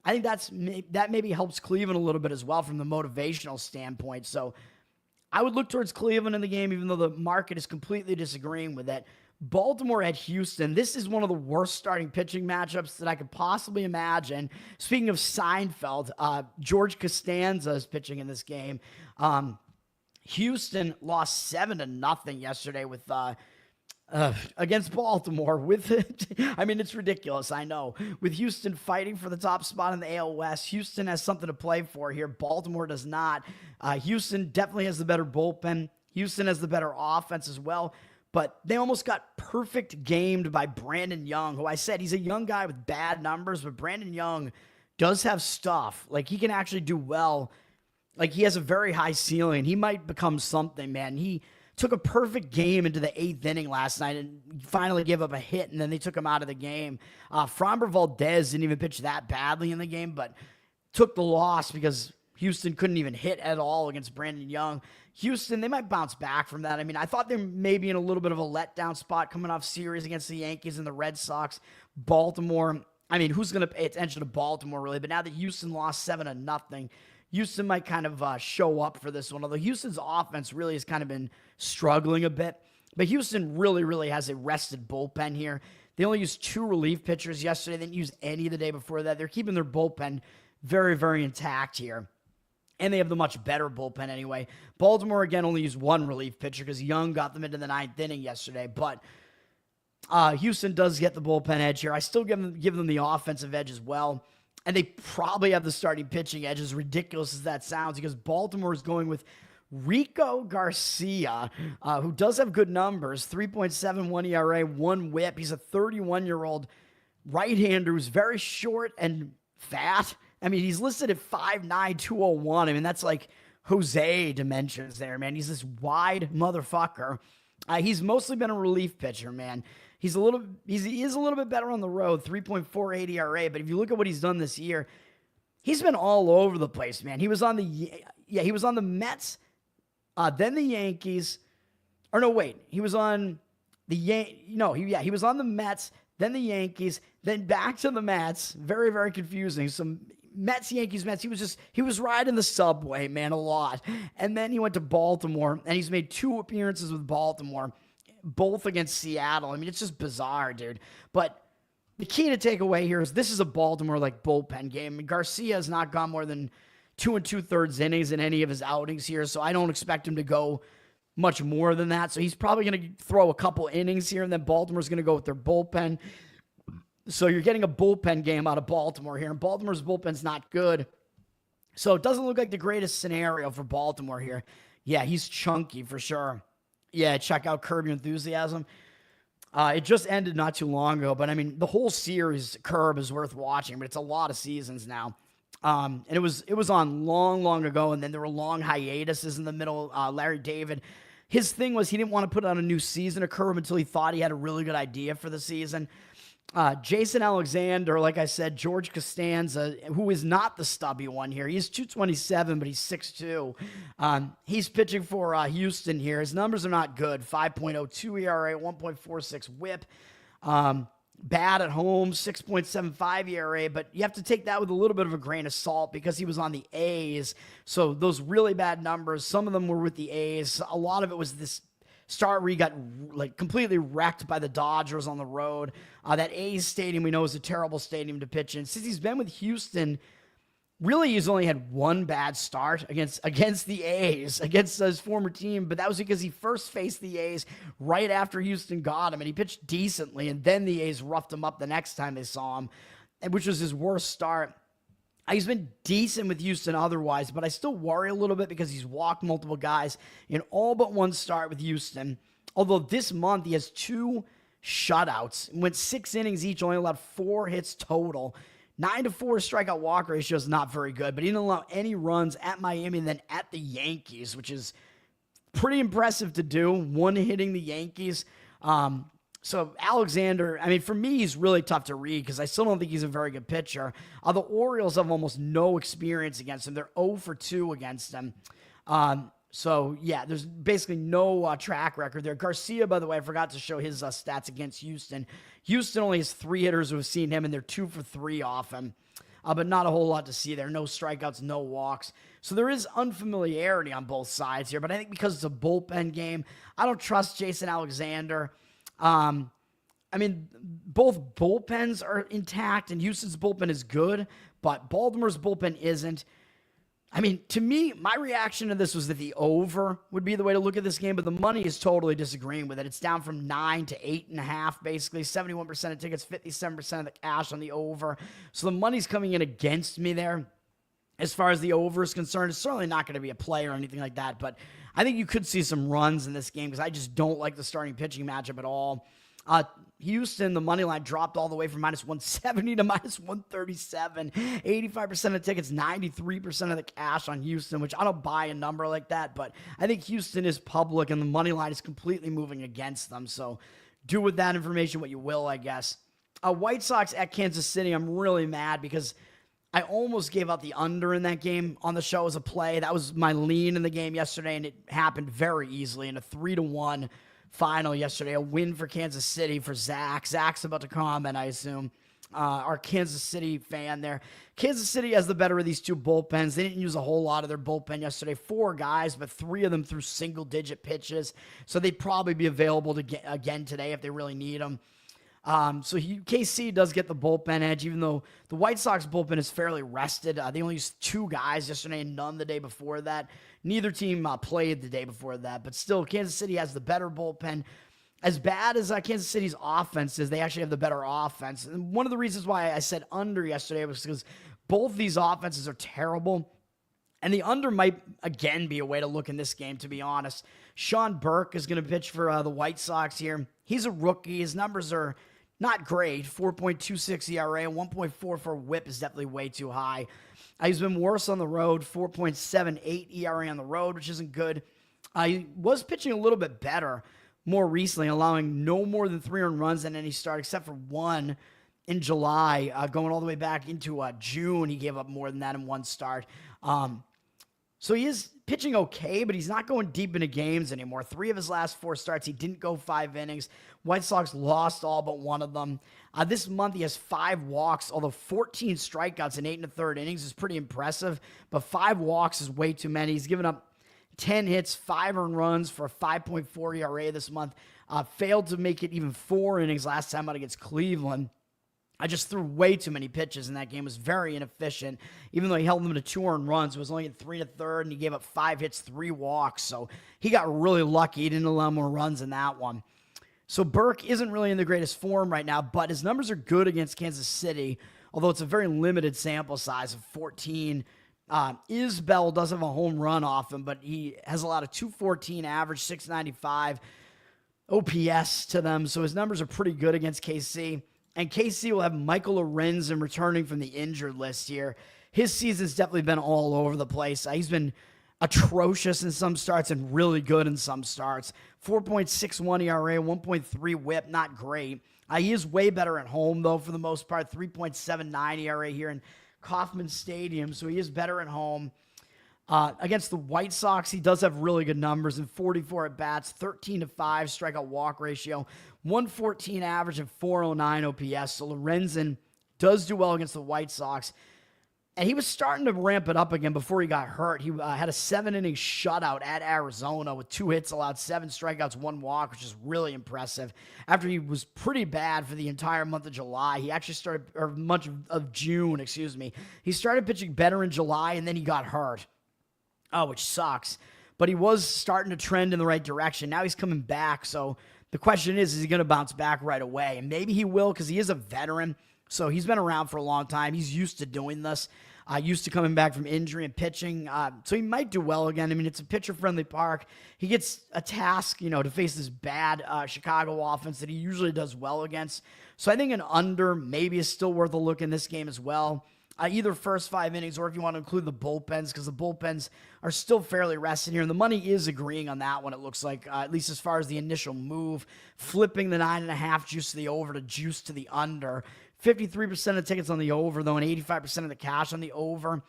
I think that maybe helps Cleveland a little bit as well from the motivational standpoint. So I would look towards Cleveland in the game, even though the market is completely disagreeing with it. Baltimore at Houston. This is one of the worst starting pitching matchups that I could possibly imagine. Speaking of Seinfeld, George Costanza is pitching in this game. Houston lost 7-0 yesterday with against Baltimore. I mean, it's ridiculous, I know. With Houston fighting for the top spot in the AL West, Houston has something to play for here. Baltimore does not. Houston definitely has the better bullpen. Houston has the better offense as well. But they almost got perfect gamed by Brandon Young, who I said he's a young guy with bad numbers, but Brandon Young does have stuff. Like, he can actually do well. Like, he has a very high ceiling. He might become something, man. He took a perfect game into the 8th inning last night and finally gave up a hit, and then they took him out of the game. Framber Valdez didn't even pitch that badly in the game, but took the loss because Houston couldn't even hit at all against Brandon Young. Houston, they might bounce back from that. I mean, I thought they may be in a little bit of a letdown spot coming off series against the Yankees and the Red Sox. Baltimore, I mean, who's going to pay attention to Baltimore, really? But now that Houston lost 7-0, Houston might kind of show up for this one, although Houston's offense really has kind of been struggling a bit. But Houston really, really has a rested bullpen here. They only used 2 relief pitchers yesterday. They didn't use any the day before that. They're keeping their bullpen very, very intact here. And they have the much better bullpen anyway. Baltimore, again, only used 1 relief pitcher because Young got them into the 9th inning yesterday. But Houston does get the bullpen edge here. I still give them the offensive edge as well. And they probably have the starting pitching edge, as ridiculous as that sounds, because Baltimore is going with Rico Garcia, who does have good numbers, 3.71 ERA, 1 whip. He's a 31-year-old right-hander who's very short and fat. I mean, he's listed at 5'9", 201. I mean, that's like Jose dimensions there, man. He's this wide motherfucker. He's mostly been a relief pitcher, man. He is a little bit better on the road, 3.48 ERA. But if you look at what he's done this year, he's been all over the place, man. He was on the Mets, then the Yankees. Or no, wait, he was on he was on the Mets, then the Yankees, then back to the Mets. Very, very confusing. Some Mets, Yankees, Mets. He was riding the subway, man, a lot. And then he went to Baltimore, and he's made 2 appearances with Baltimore, both against Seattle. I mean, it's just bizarre, dude. But the key to take away here is this is a Baltimore-like bullpen game. Garcia has not gone more than 2 2/3 innings in any of his outings here, so I don't expect him to go much more than that. So he's probably going to throw a couple innings here, and then Baltimore's going to go with their bullpen. So you're getting a bullpen game out of Baltimore here, and Baltimore's bullpen's not good. So it doesn't look like the greatest scenario for Baltimore here. Yeah, he's chunky for sure. Yeah, check out Curb Your Enthusiasm. It just ended not too long ago, but I mean, the whole series curb is worth watching, but it's a lot of seasons now. And it was on long ago, and then there were long hiatuses in the middle. Larry David, his thing was he didn't want to put on a new season of curb until he thought he had a really good idea for the season. Jason Alexander, like I said, George Costanza, who is not the stubby one here. He's 227, but he's 6'2". He's pitching for Houston here. His numbers are not good. 5.02 ERA, 1.46 whip. Bad at home, 6.75 ERA, but you have to take that with a little bit of a grain of salt because he was on the A's. So those really bad numbers, some of them were with the A's. A lot of it was this start where he got like completely wrecked by the Dodgers on the road. That A's stadium we know is a terrible stadium to pitch in. Since he's been with Houston, really he's only had one bad start against the A's, against his former team, but that was because he first faced the A's right after Houston got him, and he pitched decently, and then the A's roughed him up the next time they saw him, which was his worst start. He's been decent with Houston otherwise, but I still worry a little bit because he's walked multiple guys in all but one start with Houston. Although this month he has 2 shutouts, went 6 innings each, only allowed 4 hits total. 9-4 strikeout walk ratio is not very good, but he didn't allow any runs at Miami and then at the Yankees, which is pretty impressive to do. One hitting the Yankees. So Alexander, I mean, for me, he's really tough to read because I still don't think he's a very good pitcher. The Orioles have almost no experience against him. They're 0 for 2 against him. So, yeah, there's basically no track record there. Garcia, by the way, I forgot to show his stats against Houston. Houston only has 3 hitters who have seen him, and they're 2 for 3 off him. But not a whole lot to see there. No strikeouts, no walks. So there is unfamiliarity on both sides here, but I think because it's a bullpen game, I don't trust Jason Alexander. I mean, both bullpens are intact, and Houston's bullpen is good, but Baltimore's bullpen isn't. I mean, to me, my reaction to this was that the over would be the way to look at this game, but the money is totally disagreeing with it. It's down from 9 to 8.5, basically. 71% of tickets, 57% of the cash on the over. So the money's coming in against me there. As far as the over is concerned, it's certainly not going to be a play or anything like that, but I think you could see some runs in this game because I just don't like the starting pitching matchup at all. Houston, the money line dropped all the way from -170 to -137. 85% of tickets, 93% of the cash on Houston, which I don't buy a number like that, but I think Houston is public and the money line is completely moving against them. So do with that information what you will, I guess. White Sox at Kansas City, I'm really mad because I almost gave out the under in that game on the show as a play. That was my lean in the game yesterday, and it happened very easily in a 3-1 final yesterday. A win for Kansas City for Zach. Zach's about to comment, I assume. Our Kansas City fan there. Kansas City has the better of these 2 bullpens. They didn't use a whole lot of their bullpen yesterday. 4 guys, but 3 of them threw single-digit pitches. So they'd probably be available to get again today if they really need them. So KC does get the bullpen edge, even though the White Sox bullpen is fairly rested. They only used 2 guys yesterday and none the day before that. Neither team played the day before that, but still, Kansas City has the better bullpen. As bad as Kansas City's offense is, they actually have the better offense. And one of the reasons why I said under yesterday was because both these offenses are terrible. And the under might, again, be a way to look in this game, to be honest. Sean Burke is going to pitch for the White Sox here. He's a rookie. His numbers are not great. 4.26 ERA, 1.44 whip is definitely way too high. He's been worse on the road, 4.78 ERA on the road, which isn't good. He was pitching a little bit better more recently, allowing no more than 3 earned runs in any start, except for 1 in July. Going all the way back into June, he gave up more than that in 1 start. So he is pitching okay, but he's not going deep into games anymore. 3 of his last 4 starts, he didn't go 5 innings. White Sox lost all but 1 of them. This month, he has 5 walks, although 14 strikeouts in 8 1/3 innings is pretty impressive, but 5 walks is way too many. He's given up 10 hits, 5 earned runs for a 5.4 ERA this month. Failed to make it even 4 innings last time out against Cleveland. I just threw way too many pitches in that game. It was very inefficient. Even though he held them to 2 earned runs, it was only at 3 1/3, and he gave up 5 hits, 3 walks. So he got really lucky. He didn't allow more runs in that one. So Burke isn't really in the greatest form right now, but his numbers are good against Kansas City, although it's a very limited sample size of 14. Isbell does have a home run off him, but he has a lot of 214 average, 695. OPS to them, so his numbers are pretty good against KC. And KC will have Michael Lorenzen returning from the injured list here. His season's definitely been all over the place. He's been atrocious in some starts and really good in some starts. 4.61 ERA, 1.3 whip, not great. He is way better at home, though, for the most part. 3.79 ERA here in Kauffman Stadium, so he is better at home. Against the White Sox, he does have really good numbers in 44 at-bats, 13-5 strikeout walk ratio, 114 average, and 409 OPS. So Lorenzen does do well against the White Sox. And he was starting to ramp it up again before he got hurt. He had a 7-inning shutout at Arizona with 2 hits allowed, 7 strikeouts, 1 walk, which is really impressive. After he was pretty bad for the entire month of July, he actually started, or much of June, excuse me. He started pitching better in July, and then he got hurt. Which sucks. But he was starting to trend in the right direction. Now he's coming back, so the question is he going to bounce back right away? And maybe he will, because he is a veteran. So he's been around for a long time. He's used to doing this. Used to coming back from injury and pitching. So he might do well again. I mean, it's a pitcher-friendly park. He gets a task, to face this bad Chicago offense that he usually does well against. So I think an under maybe is still worth a look in this game as well. Either first 5 innings or if you want to include the bullpens, because the bullpens are still fairly rested here. And the money is agreeing on that one, it looks like, at least as far as the initial move. Flipping the 9.5 juice to the over to juice to the under. 53% of tickets on the over, though, and 85% of the cash on the over.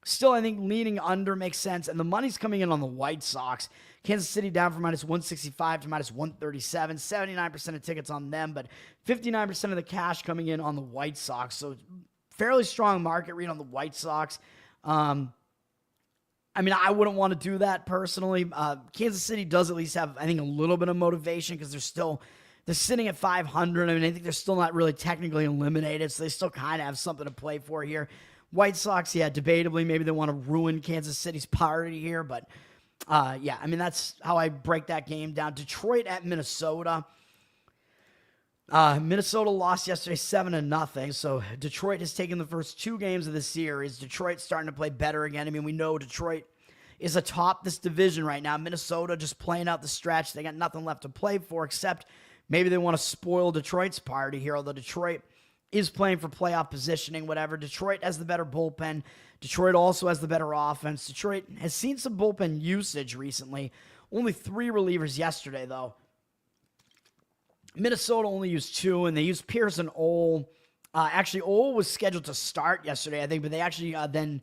Still, I think leaning under makes sense. And the money's coming in on the White Sox. Kansas City down from minus 165 to minus 137. 79% of tickets on them, but 59% of the cash coming in on the White Sox. So fairly strong market read on the White Sox. I wouldn't want to do that personally. Kansas City does at least have, I think, a little bit of motivation because they're sitting at 500. I think they're still not really technically eliminated, so they still kind of have something to play for here. White Sox, debatably, maybe they want to ruin Kansas City's party here, but that's how I break that game down. Detroit at Minnesota. Minnesota lost yesterday 7-0, so Detroit has taken the first 2 games of the series. Detroit's starting to play better again. We know Detroit is atop this division right now. Minnesota just playing out the stretch. They got nothing left to play for, except maybe they want to spoil Detroit's party here, although Detroit is playing for playoff positioning, whatever. Detroit has the better bullpen. Detroit also has the better offense. Detroit has seen some bullpen usage recently. Only 3 relievers yesterday, though. Minnesota only used 2, and they used Pierce and Ole. Actually, Ole was scheduled to start yesterday, I think, but they actually then,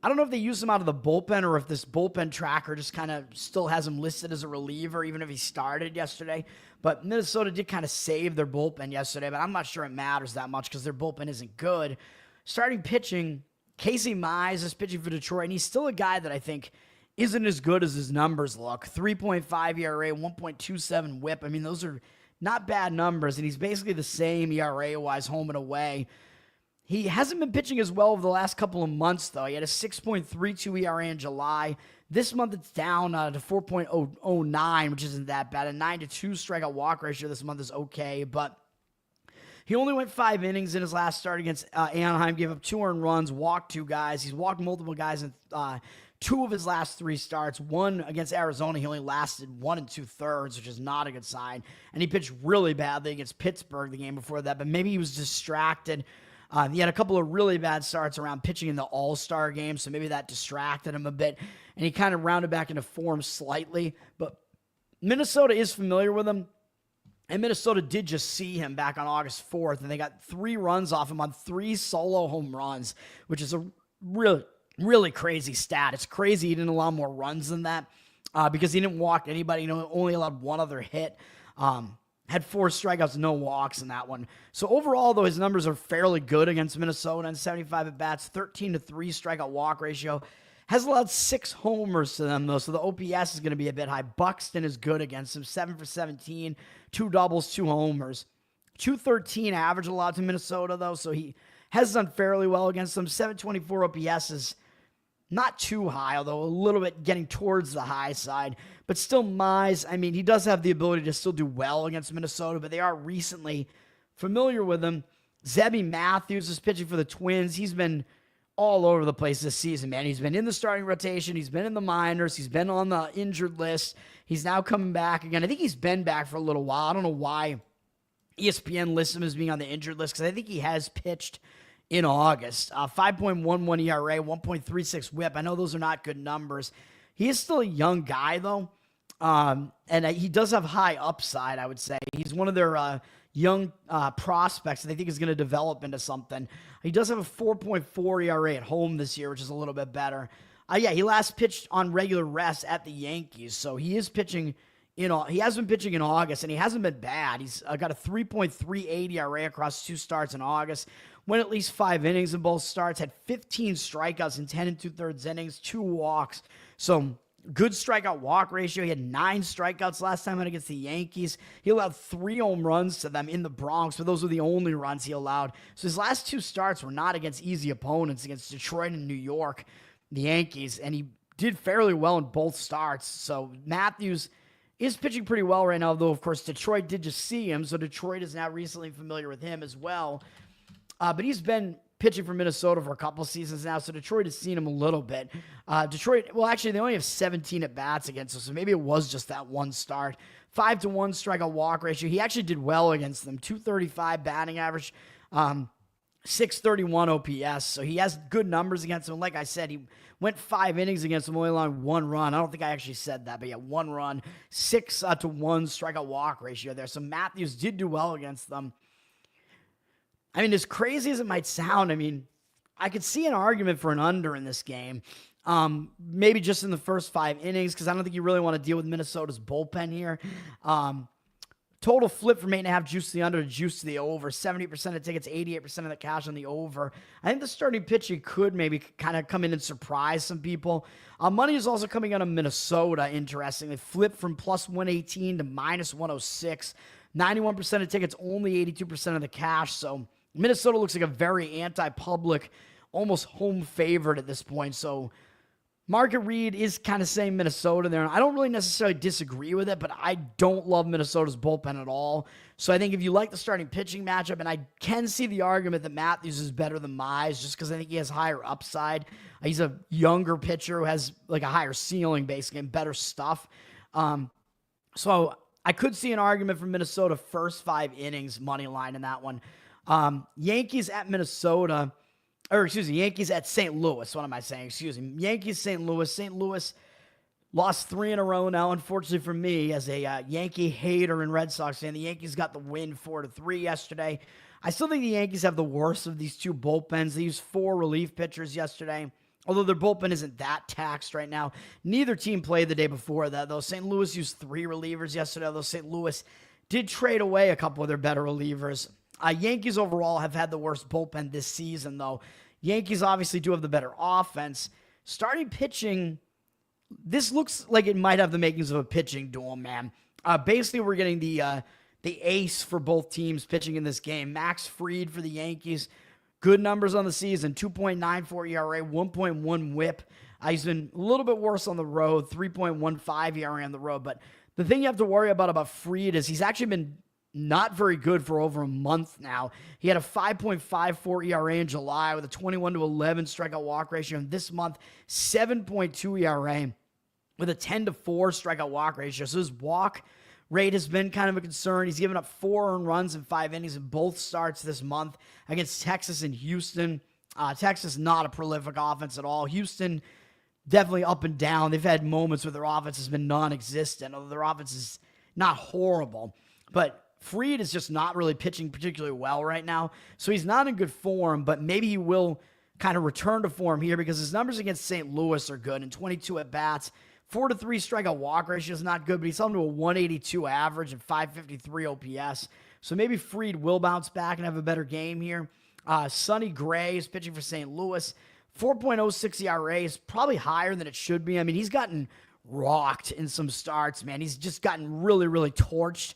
I don't know if they used him out of the bullpen or if this bullpen tracker just kind of still has him listed as a reliever, even if he started yesterday. But Minnesota did kind of save their bullpen yesterday, but I'm not sure it matters that much because their bullpen isn't good. Starting pitching, Casey Mize is pitching for Detroit, and he's still a guy that I think isn't as good as his numbers look. 3.5 ERA, 1.27 whip. Those are not bad numbers, and he's basically the same ERA-wise home and away. He hasn't been pitching as well over the last couple of months, though. He had a 6.32 ERA in July. This month it's down to 4.09, which isn't that bad. A 9-2 strikeout walk ratio this month is okay, but he only went 5 innings in his last start against Anaheim, gave up 2 earned runs, walked 2 guys. He's walked multiple guys in 2 of his last 3 starts. One against Arizona, he only lasted 1 2/3, which is not a good sign. And he pitched really badly against Pittsburgh the game before that, but maybe he was distracted. He had a couple of really bad starts around pitching in the All-Star game, so maybe that distracted him a bit, and he kind of rounded back into form slightly. But Minnesota is familiar with him, and Minnesota did just see him back on August 4th, and they got 3 runs off him on 3 solo home runs, which is a really crazy stat. It's crazy he didn't allow more runs than that because he didn't walk anybody. Only allowed 1 other hit. Had 4 strikeouts, no walks in that one. So overall, though, his numbers are fairly good against Minnesota and 75 at-bats, 13-3 strikeout walk ratio. Has allowed 6 homers to them, though, so the OPS is going to be a bit high. Buxton is good against him, 7 for 17, 2 doubles, 2 homers. 213 average allowed to Minnesota, though, so he has done fairly well against them. 724 OPS is not too high, although a little bit getting towards the high side. But still, Mize, he does have the ability to still do well against Minnesota, but they are recently familiar with him. Zebby Matthews is pitching for the Twins. He's been all over the place this season, man. He's been in the starting rotation. He's been in the minors. He's been on the injured list. He's now coming back again. I think he's been back for a little while. I don't know why ESPN lists him as being on the injured list, because I think he has pitched in August. 5.11 ERA, 1.36 whip. I know those are not good numbers. He is still a young guy, though. And he does have high upside, I would say. He's one of their young prospects that they think is going to develop into something. He does have a 4.4 ERA at home this year, which is a little bit better. He last pitched on regular rest at the Yankees, so he is pitching. He has been pitching in August, and he hasn't been bad. He's got a 3.38 ERA across 2 starts in August. Went at least 5 innings in both starts. Had 15 strikeouts in 10 2/3 innings, 2 walks. So good strikeout walk ratio. He had 9 strikeouts last time out against the Yankees. He allowed 3 home runs to them in the Bronx, but those were the only runs he allowed. So his last 2 starts were not against easy opponents, against Detroit and New York, the Yankees, and he did fairly well in both starts. So Matthews is pitching pretty well right now, though, of course, Detroit did just see him, so Detroit is now recently familiar with him as well. But he's been pitching for Minnesota for a couple seasons now, so Detroit has seen him a little bit. Detroit, well, actually, they only have 17 at-bats against us, so maybe it was just that one start. 5-1 strikeout walk ratio. He actually did well against them. 235 batting average, 631 OPS, so he has good numbers against them. Like I said, he went 5 innings against them, only allowing 1 run. I don't think I actually said that, but yeah, 1 run, 6-1 strikeout walk ratio there. So Matthews did do well against them. I mean, as crazy as it might sound, I could see an argument for an under in this game. Maybe just in the first 5 innings, because I don't think you really want to deal with Minnesota's bullpen here. Total flip from 8.5 juice to the under to juice to the over. 70% of tickets, 88% of the cash on the over. I think the starting pitching could maybe kind of come in and surprise some people. Money is also coming out of Minnesota, interestingly. Flipped from plus 118 to minus 106. 91% of tickets, only 82% of the cash. So Minnesota looks like a very anti-public, almost home favorite at this point. So market read is kind of saying Minnesota there. And I don't really necessarily disagree with it, but I don't love Minnesota's bullpen at all. So I think if you like the starting pitching matchup, and I can see the argument that Matthews is better than Mize, just because I think he has higher upside. He's a younger pitcher who has like a higher ceiling, basically, and better stuff. So I could see an argument for Minnesota first 5 innings money line in that one. Yankees at Minnesota, Yankees at St. Louis. What am I saying? Yankees, St. Louis. St. Louis lost 3 in a row now, unfortunately for me, as a Yankee hater and Red Sox fan. The Yankees got the win 4-3 yesterday. I still think the Yankees have the worst of these 2 bullpens. They used 4 relief pitchers yesterday, although their bullpen isn't that taxed right now. Neither team played the day before that, though. St. Louis used 3 relievers yesterday, although St. Louis did trade away a couple of their better relievers. Yankees overall have had the worst bullpen this season, though. Yankees obviously do have the better offense. Starting pitching, this looks like it might have the makings of a pitching duel, man. Basically, we're getting the ace for both teams pitching in this game. Max Fried for the Yankees. Good numbers on the season. 2.94 ERA, 1.1 whip. He's been a little bit worse on the road. 3.15 ERA on the road. But the thing you have to worry about Fried is he's actually been not very good for over a month now. He had a 5.54 ERA in July with a 21-11 strikeout walk ratio. And this month, 7.2 ERA with a 10-4 strikeout walk ratio. So his walk rate has been kind of a concern. He's given up 4 earned runs in 5 innings in both starts this month against Texas and Houston. Texas, not a prolific offense at all. Houston, definitely up and down. They've had moments where their offense has been non-existent, although their offense is not horrible. But Fried is just not really pitching particularly well right now. So he's not in good form, but maybe he will kind of return to form here because his numbers against St. Louis are good. In 22 at-bats, 4-3 strikeout walk ratio is not good, but he's held to a 182 average and 553 OPS. So maybe Fried will bounce back and have a better game here. Sonny Gray is pitching for St. Louis. 4.06 ERA is probably higher than it should be. I mean, he's gotten rocked in some starts, man. He's just gotten really, really torched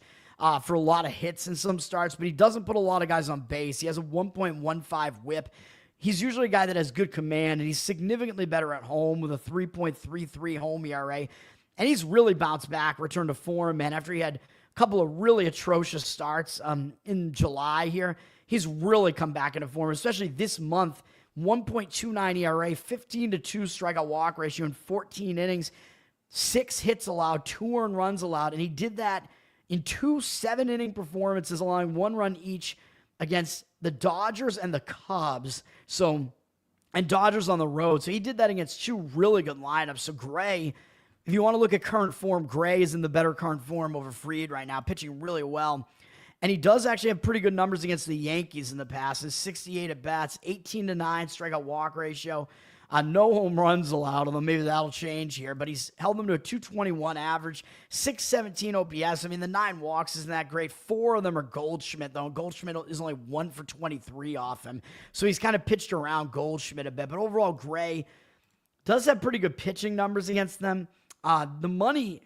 for a lot of hits in some starts, but he doesn't put a lot of guys on base. He has a 1.15 whip. He's usually a guy that has good command, and he's significantly better at home with a 3.33 home ERA. And he's really bounced back, returned to form, man. After he had a couple of really atrocious starts in July here, he's really come back into form, especially this month. 1.29 ERA, 15-2 strikeout walk ratio in 14 innings, 6 hits allowed, 2 earned runs allowed, and he did that in 2 7-inning performances, allowing 1 run each against the Dodgers and the Cubs. And Dodgers on the road. So he did that against 2 really good lineups. So Gray, if you want to look at current form, Gray is in the better current form over Fried right now, pitching really well. And he does actually have pretty good numbers against the Yankees in the past. His 68 at-bats, 18-9 strikeout walk ratio. No home runs allowed, although maybe that'll change here. But he's held them to a 221 average, 617 OPS. I mean, the 9 walks isn't that great. 4 of them are Goldschmidt, though. Goldschmidt is only 1 for 23 off him. So he's kind of pitched around Goldschmidt a bit. But overall, Gray does have pretty good pitching numbers against them. The money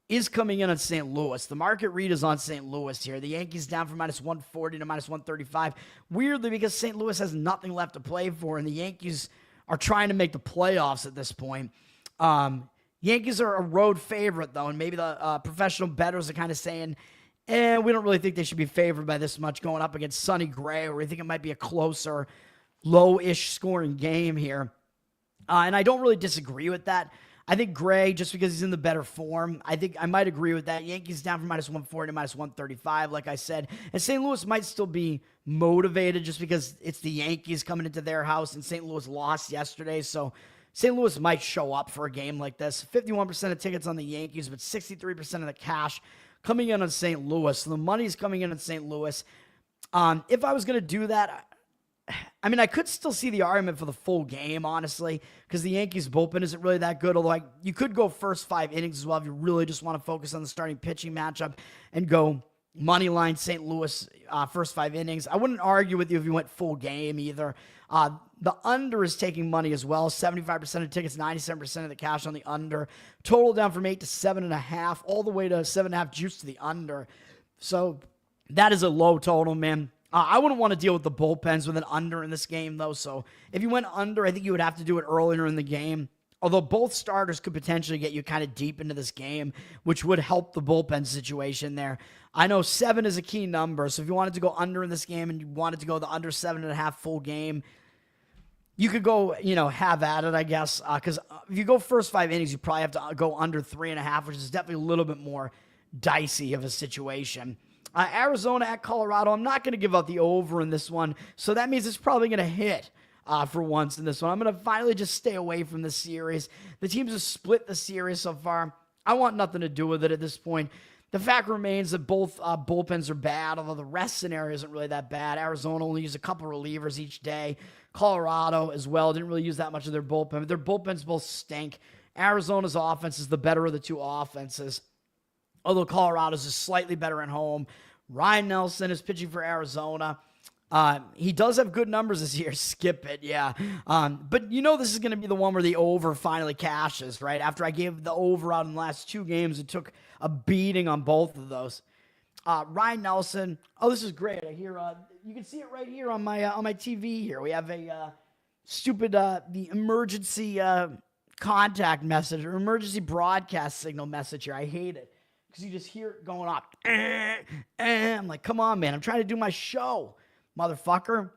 is coming in on St. Louis. The market read is on St. Louis here. The Yankees down from -140 to -135. Weirdly, because St. Louis has nothing left to play for, and the Yankees are trying to make the playoffs at this point. Yankees are a road favorite, though, and maybe the professional bettors are kind of saying, we don't really think they should be favored by this much going up against Sonny Gray, or we think it might be a closer, low-ish scoring game here. And I don't really disagree with that. I think Gray, just because he's in the better form, I think I might agree with that. Yankees down from -140 to -135, like I said. And St. Louis might still be motivated just because it's the Yankees coming into their house, and St. Louis lost yesterday. So St. Louis might show up for a game like this. 51% of tickets on the Yankees, but 63% of the cash coming in on St. Louis. So the money's coming in on St. Louis. If I was going to do that, I mean, I could still see the argument for the full game, honestly, because the Yankees' bullpen isn't really that good, although you could go first 5 innings as well if you really just want to focus on the starting pitching matchup and go money line St. Louis first 5 innings. I wouldn't argue with you if you went full game either. The under is taking money as well. 75% of tickets, 97% of the cash on the under. Total down from 8 to 7.5, all the way to 7.5 juice to the under. So that is a low total, man. I wouldn't want to deal with the bullpens with an under in this game, though. So if you went under, I think you would have to do it earlier in the game. Although both starters could potentially get you kind of deep into this game, which would help the bullpen situation there. I know 7 is a key number. So if you wanted to go under in this game and you wanted to go the under 7.5 full game, you could go, have at it, I guess. Because if you go first 5 innings, you probably have to go under 3.5, which is definitely a little bit more dicey of a situation. Arizona at Colorado, I'm not going to give out the over in this one, so that means it's probably going to hit for once in this one. I'm going to finally just stay away from this series. The teams have split the series so far. I want nothing to do with it at this point. The fact remains that both bullpens are bad, although the rest scenario isn't really that bad. Arizona only used a couple relievers each day. Colorado as well didn't really use that much of their bullpen, but their bullpens both stink. Arizona's offense is the better of the 2 offenses, although Colorado's is slightly better at home. Ryan Nelson is pitching for Arizona. He does have good numbers this year. Skip it, yeah. But this is going to be the one where the over finally cashes, right? After I gave the over out in the last 2 games, it took a beating on both of those. Ryan Nelson. Oh, this is great. I hear you can see it right here on my TV here. We have a the emergency contact message or emergency broadcast signal message here. I hate it because you just hear it going off. I'm like, come on, man. I'm trying to do my show, motherfucker.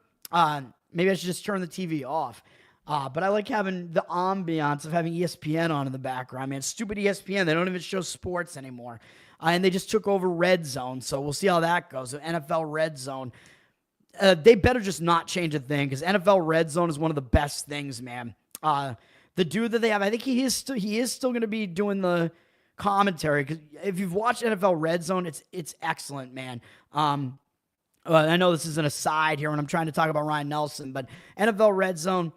Maybe I should just turn the TV off. But I like having the ambiance of having ESPN on in the background, man. Stupid ESPN. They don't even show sports anymore. And they just took over Red Zone, so we'll see how that goes. So NFL Red Zone. They better just not change a thing because NFL Red Zone is one of the best things, man. The dude that they have, I think he is still going to be doing the commentary, because if you've watched NFL Red Zone, it's excellent, man. I know this is an aside here when I'm trying to talk about Ryan Nelson, but NFL Red Zone,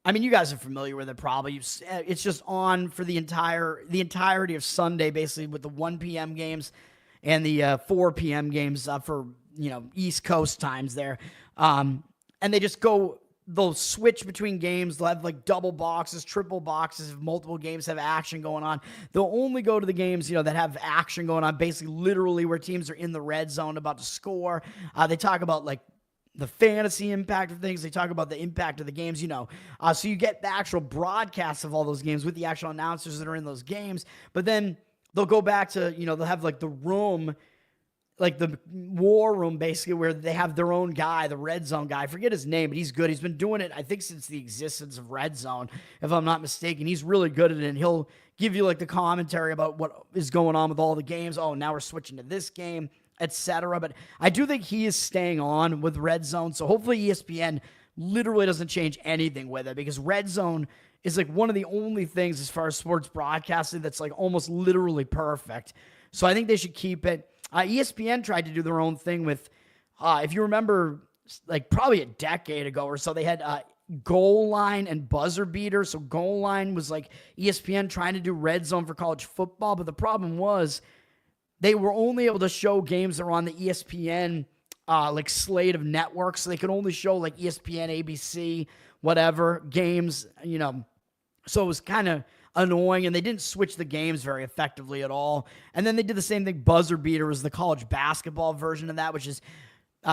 I mean, you guys are familiar with it probably. It's just on for the entirety of Sunday, basically, with the 1 p.m. games and the 4 p.m. games for East Coast times there. And they just they'll switch between games. They'll have like double boxes, triple boxes. If multiple games have action going on, they'll only go to the games, that have action going on, basically literally where teams are in the red zone about to score. They talk about like the fantasy impact of things. They talk about the impact of the games, so you get the actual broadcasts of all those games with the actual announcers that are in those games. But then they'll go back to, they'll have like the room like the war room, basically, where they have their own guy, the red zone guy. I forget his name, but he's good. He's been doing it, I think, since the existence of red zone, if I'm not mistaken. He's really good at it, and he'll give you like the commentary about what is going on with all the games. Oh, now we're switching to this game, etc. But I do think he is staying on with red zone, so hopefully ESPN literally doesn't change anything with it, because red zone is like one of the only things as far as sports broadcasting that's like almost literally perfect. So I think they should keep it. ESPN tried to do their own thing with, if you remember, like probably a decade ago or so, they had goal line and buzzer beater. So goal line was like ESPN trying to do red zone for college football. But the problem was they were only able to show games that were on the ESPN like slate of networks. So they could only show like ESPN, ABC, whatever games, you know. So it was kind of annoying, and they didn't switch the games very effectively at all. And then they did the same thing. Buzzer beater was the college basketball version of that, which is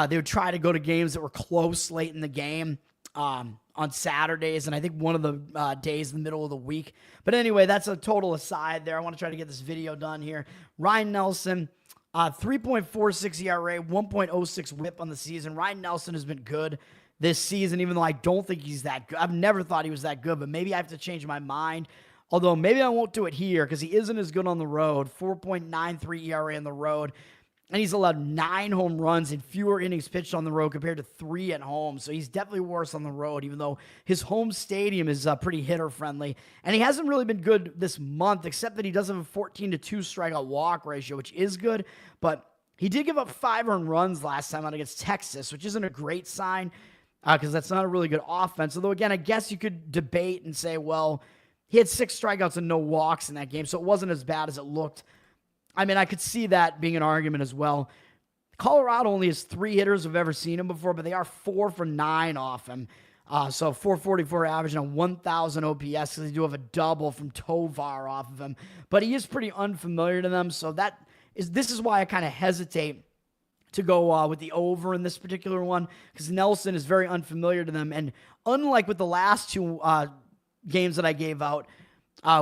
they would try to go to games that were close late in the game on Saturdays, and I think one of the days in the middle of the week. But anyway, that's a total aside there. I want to try to get this video done here. Ryan Nelson, 3.46 ERA, 1.06 whip on the season. Ryan Nelson has been good this season, even though I don't think he's that good. I've never thought he was that good, but maybe I have to change my mind. Although maybe I won't do it here because he isn't as good on the road. 4.93 ERA on the road. And he's allowed 9 home runs and fewer innings pitched on the road compared to 3 at home. So he's definitely worse on the road, even though his home stadium is pretty hitter-friendly. And he hasn't really been good this month, except that he does have a 14-2 strikeout walk ratio, which is good. But he did give up 5 earned runs last time out against Texas, which isn't a great sign because that's not a really good offense. Although, again, I guess you could debate and say, well, he had 6 strikeouts and no walks in that game, so it wasn't as bad as it looked. I mean, I could see that being an argument as well. Colorado only has 3 hitters who've ever seen him before, but they are 4 for 9 off him. So 444 average and a 1,000 OPS, because they do have a double from Tovar off of him. But he is pretty unfamiliar to them, so this is why I kind of hesitate to go with the over in this particular one, because Nelson is very unfamiliar to them. And unlike with the last 2 games that I gave out,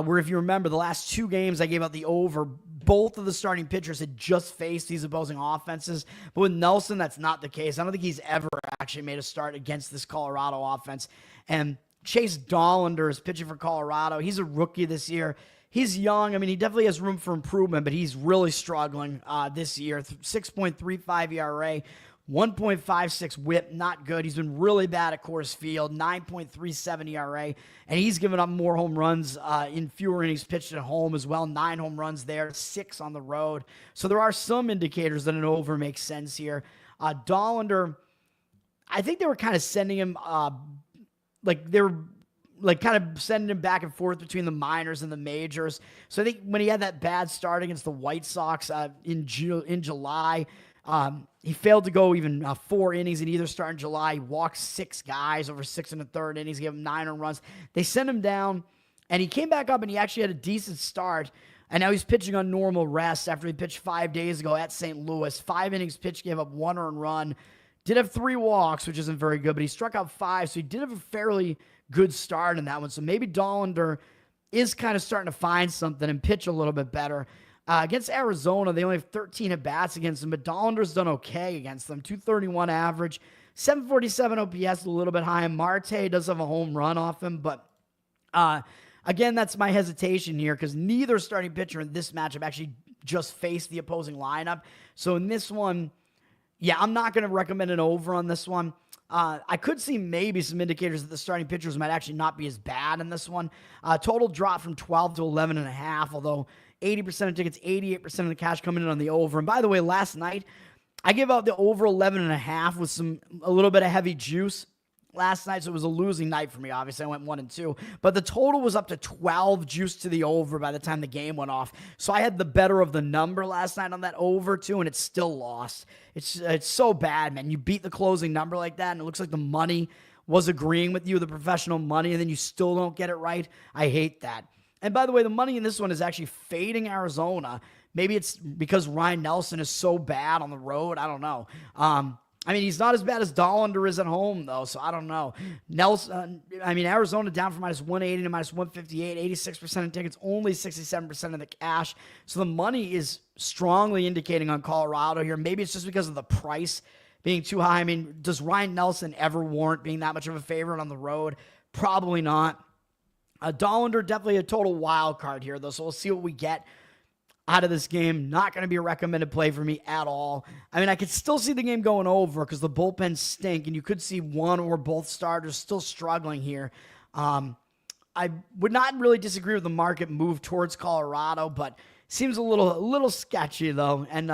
where if you remember the last 2 games I gave out the over, both of the starting pitchers had just faced these opposing offenses. But with Nelson, that's not the case. I don't think he's ever actually made a start against this Colorado offense. And Chase Dollander is pitching for Colorado. He's a rookie this year. He's young. I mean, he definitely has room for improvement, but he's really struggling this year. 6.35 ERA. 1.56 whip, not good. He's been really bad at Coors Field, 9.37 ERA, and he's given up more home runs in fewer innings pitched at home as well. 9 home runs there, 6 on the road. So there are some indicators that an over makes sense here. Dollander, I think they were kind of sending him, kind of sending him back and forth between the minors and the majors. So I think when he had that bad start against the White Sox in July, he failed to go even 4 innings in either start in July. He walked 6 guys over 6 1/3 innings. He gave him 9 runs. They sent him down, and he came back up, and he actually had a decent start. And now he's pitching on normal rest after he pitched 5 days ago at St. Louis. 5 innings pitched, gave up 1 earned run. Did have 3 walks, which isn't very good, but he struck out 5, so he did have a fairly good start in that one. So maybe Dollander is kind of starting to find something and pitch a little bit better. Against Arizona, they only have 13 at-bats against them, but Dollander's done okay against them. 231 average, 747 OPS, a little bit high. Marte does have a home run off him, but again, that's my hesitation here because neither starting pitcher in this matchup actually just faced the opposing lineup. So in this one, yeah, I'm not going to recommend an over on this one. I could see maybe some indicators that the starting pitchers might actually not be as bad in this one. Total drop from 12 to 11.5, although 80% of tickets, 88% of the cash coming in on the over. And by the way, last night, I gave out the over 11.5 with a little bit of heavy juice last night, so it was a losing night for me. Obviously, I went 1-2, but the total was up to 12 juice to the over by the time the game went off. So I had the better of the number last night on that over too, and it's still lost. It's so bad, man. You beat the closing number like that, and it looks like the money was agreeing with you, the professional money, and then you still don't get it right. I hate that. And by the way, the money in this one is actually fading Arizona. Maybe it's because Ryan Nelson is so bad on the road. I don't know. I mean, he's not as bad as Dollander is at home, though, so I don't know. Arizona down from minus 180 to minus 158, 86% of tickets, only 67% of the cash. So the money is strongly indicating on Colorado here. Maybe it's just because of the price being too high. I mean, does Ryan Nelson ever warrant being that much of a favorite on the road? Probably not. Dollander, definitely a total wild card here, though, so we'll see what we get out of this game. Not going to be a recommended play for me at all. I mean, I could still see the game going over because the bullpens stink, and you could see one or both starters still struggling here. I would not really disagree with the market move towards Colorado, but seems a little sketchy, though. And,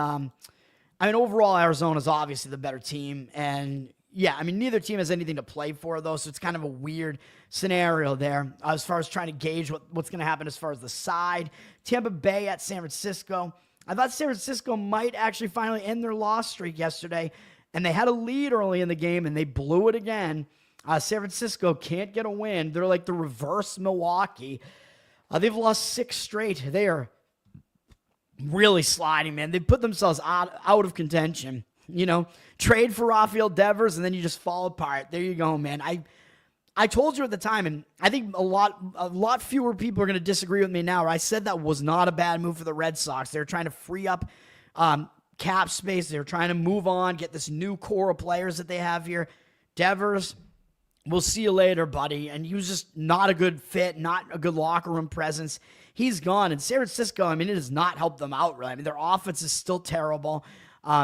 overall, Arizona's obviously the better team, and neither team has anything to play for, though, so it's kind of a weird scenario there as far as trying to gauge what's going to happen as far as the side. Tampa Bay at San Francisco. I thought San Francisco might actually finally end their loss streak yesterday, and they had a lead early in the game, and they blew it again. San Francisco can't get a win. They're like the reverse Milwaukee. They've lost 6 straight. They are really sliding, man. They put themselves out of contention. Trade for Rafael Devers, and then you just fall apart. There you go, man. I told you at the time, and I think a lot fewer people are going to disagree with me now, where I said that was not a bad move for the Red Sox. They were trying to free up cap space. They were trying to move on, get this new core of players that they have here. Devers, we'll see you later, buddy. And he was just not a good fit, not a good locker room presence. He's gone. And San Francisco, it has not helped them out, really. Their offense is still terrible.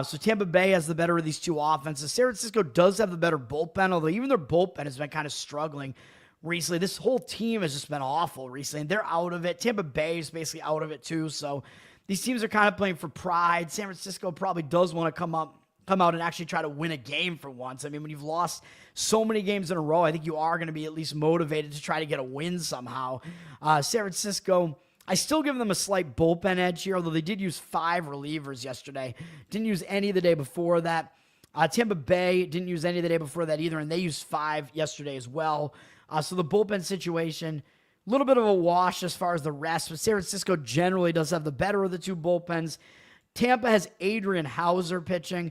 So Tampa Bay has the better of these two offenses. San Francisco does have the better bullpen, although even their bullpen has been kind of struggling recently. This whole team has just been awful recently, and they're out of it. Tampa Bay is basically out of it too. So these teams are kind of playing for pride. San Francisco probably does want to come out and actually try to win a game for once. When you've lost so many games in a row, I think you are going to be at least motivated to try to get a win somehow. San Francisco, I still give them a slight bullpen edge here, although they did use 5 relievers yesterday. Didn't use any the day before that. Tampa Bay didn't use any the day before that either, and they used 5 yesterday as well. So the bullpen situation, a little bit of a wash as far as the rest, but San Francisco generally does have the better of the two bullpens. Tampa has Adrian Hauser pitching.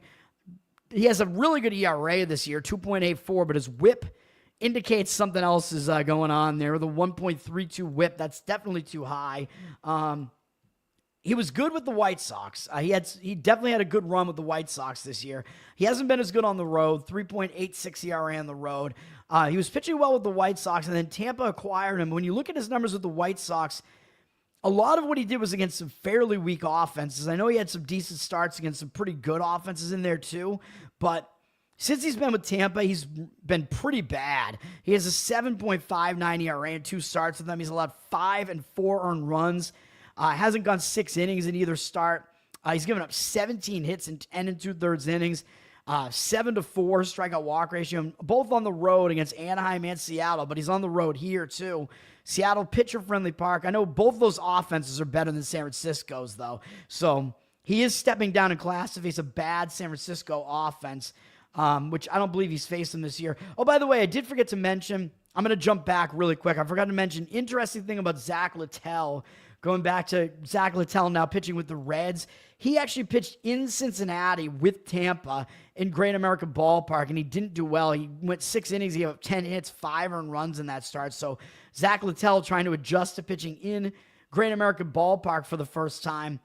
He has a really good ERA this year, 2.84, but his whip indicates something else is going on there. The 1.32 whip, that's definitely too high. He was good with the White Sox. He definitely had a good run with the White Sox this year. He hasn't been as good on the road, 3.86 ERA on the road. He was pitching well with the White Sox, and then Tampa acquired him. When you look at his numbers with the White Sox, a lot of what he did was against some fairly weak offenses. I know he had some decent starts against some pretty good offenses in there too, but since he's been with Tampa, he's been pretty bad. He has a 7.59 ERA in 2 starts with them. He's allowed 5 and 4 earned runs. Hasn't gone 6 innings in either start. He's given up 17 hits in 10 2/3 innings. 7-4 strikeout walk ratio, both on the road against Anaheim and Seattle, but he's on the road here too. Seattle, pitcher-friendly park. I know both those offenses are better than San Francisco's, though. So he is stepping down in class to face a bad San Francisco offense, which I don't believe he's facing this year. Oh, by the way, I did forget to mention, I'm going to jump back really quick. I forgot to mention, interesting thing about Zach Littell. Going back to Zach Littell now pitching with the Reds. He actually pitched in Cincinnati with Tampa in Great American Ballpark, and he didn't do well. He went 6 innings. He had 10 hits, 5 earned runs in that start. So Zach Littell trying to adjust to pitching in Great American Ballpark for the first time.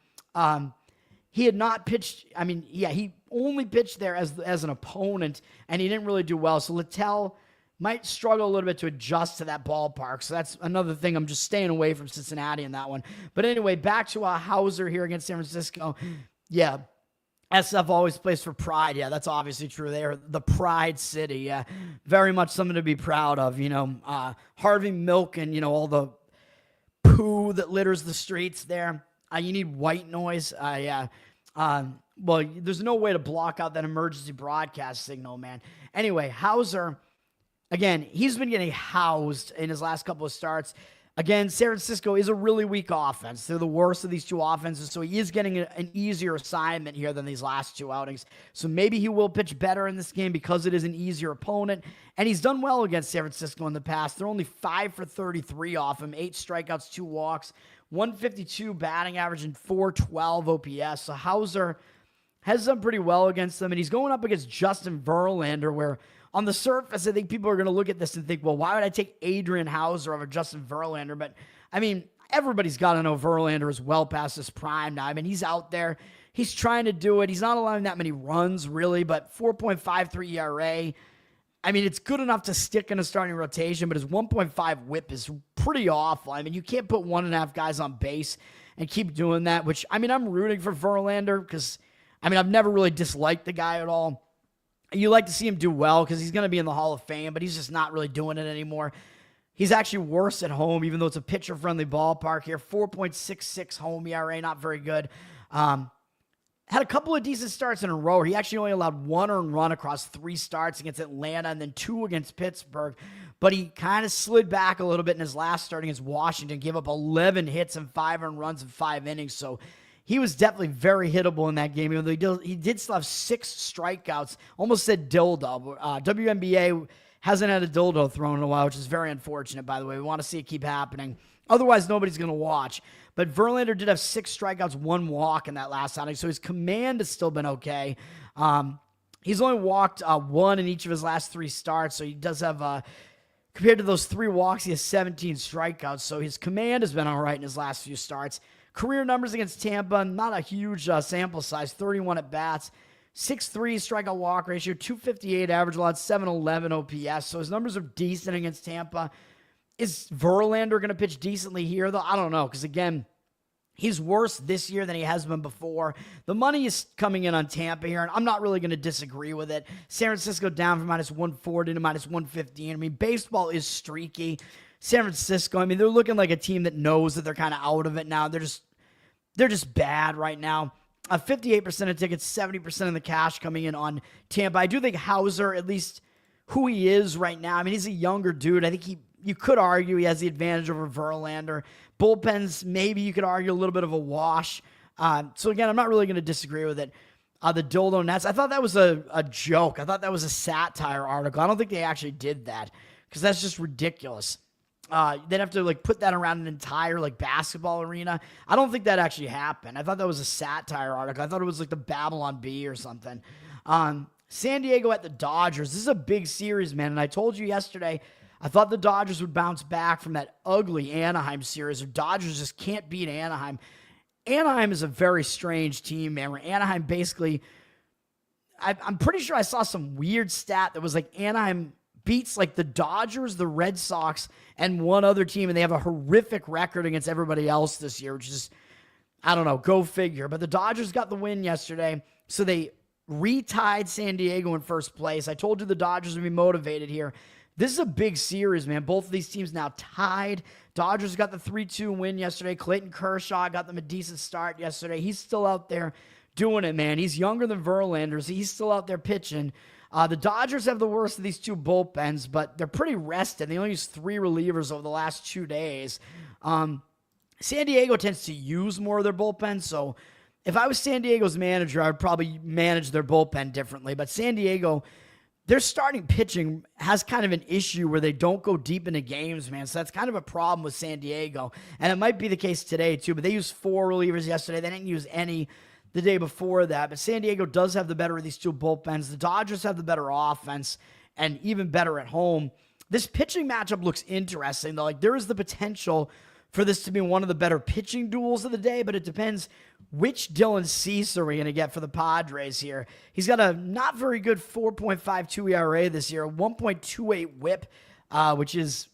He had not pitched. He only pitched there as an opponent, and he didn't really do well. So Littell might struggle a little bit to adjust to that ballpark. So that's another thing. I'm just staying away from Cincinnati in that one. But anyway, back to Hauser here against San Francisco. Yeah, SF always plays for pride. Yeah, that's obviously true. They are the Pride City. Yeah, very much something to be proud of. Harvey Milk and, all the poo that litters the streets there. You need white noise. Well, there's no way to block out that emergency broadcast signal, man. Anyway, Hauser, again, he's been getting housed in his last couple of starts. Again, San Francisco is a really weak offense. They're the worst of these two offenses, so he is getting an easier assignment here than these last 2 outings. So maybe he will pitch better in this game because it is an easier opponent. And he's done well against San Francisco in the past. They're only 5 for 33 off him, 8 strikeouts, 2 walks, 152 batting average, and 412 OPS. So Hauser has done pretty well against them, and he's going up against Justin Verlander, where on the surface, I think people are going to look at this and think, well, why would I take Adrian Hauser over Justin Verlander? But, I mean, everybody's got to know Verlander is well past his prime now. I mean, he's out there. He's trying to do it. He's not allowing that many runs, really, but 4.53 ERA. I mean, it's good enough to stick in a starting rotation, but his 1.5 whip is pretty awful. I mean, you can't put 1.5 guys on base and keep doing that, which, I mean, I'm rooting for Verlander because, I mean, I've never really disliked the guy at all. You like to see him do well because he's going to be in the Hall of Fame, but he's just not really doing it anymore. He's actually worse at home, even though it's a pitcher-friendly ballpark here. 4.66 home ERA, not very good. Had a couple of decent starts in a row. He actually only allowed 1 earned run across 3 starts against Atlanta and then 2 against Pittsburgh. But he kind of slid back a little bit in his last start against Washington, gave up 11 hits and 5 earned runs in 5 innings. So he was definitely very hittable in that game, even though he did still have 6 strikeouts. Almost said dildo. WNBA hasn't had a dildo thrown in a while, which is very unfortunate, by the way. We want to see it keep happening. Otherwise, nobody's going to watch. But Verlander did have 6 strikeouts, 1 walk in that last outing, so his command has still been okay. He's only walked 1 in each of his last 3 starts, so he does have, compared to those 3 walks, he has 17 strikeouts, so his command has been all right in his last few starts. Career numbers against Tampa, not a huge sample size, 31 at-bats, 6.3 strikeout walk ratio, 258 average allowed, 711 OPS, so his numbers are decent against Tampa. Is Verlander going to pitch decently here, though? I don't know, because, again, he's worse this year than he has been before. The money is coming in on Tampa here, and I'm not really going to disagree with it. San Francisco down from -140 to -115. I mean, baseball is streaky. San Francisco, I mean, they're looking like a team that knows that they're kind of out of it now. They're just bad right now. 58% of tickets, 70% of the cash coming in on Tampa. I do think Hauser, at least who he is right now, I mean, he's a younger dude. I think you could argue he has the advantage over Verlander. Bullpens, maybe you could argue a little bit of a wash. So again, I'm not really going to disagree with it. The dildo nets, I thought that was a joke. I thought that was a satire article. I don't think they actually did that because that's just ridiculous. They'd have to put that around an entire basketball arena. I don't think that actually happened. I thought that was a satire article. I thought it was the Babylon Bee or something. San Diego at the Dodgers. This is a big series, man. And I told you yesterday, I thought the Dodgers would bounce back from that ugly Anaheim series. The Dodgers just can't beat Anaheim. Anaheim is a very strange team, man, where Anaheim basically, I'm pretty sure I saw some weird stat that was Anaheim beats the Dodgers, the Red Sox, and one other team, and they have a horrific record against everybody else this year, which is, I don't know, go figure. But the Dodgers got the win yesterday, so they retied San Diego in first place. I told you the Dodgers would be motivated here. This is a big series, man. Both of these teams now tied. Dodgers got the 3-2 win yesterday. Clayton Kershaw got them a decent start yesterday. He's still out there doing it, man. He's younger than Verlander, so he's still out there pitching. The Dodgers have the worst of these 2 bullpens, but they're pretty rested. They only use 3 relievers over the last 2 days. San Diego tends to use more of their bullpen, so if I was San Diego's manager, I would probably manage their bullpen differently. But San Diego, their starting pitching has kind of an issue where they don't go deep into games, man. So that's kind of a problem with San Diego. And it might be the case today, too. But they used 4 relievers yesterday. They didn't use any the day before that. But San Diego does have the better of these 2 bullpens. The Dodgers have the better offense and even better at home. This pitching matchup looks interesting, though. There is the potential for this to be one of the better pitching duels of the day, but it depends which Dylan Cease are we going to get for the Padres here. He's got a not very good 4.52 ERA this year, a 1.28 whip, which is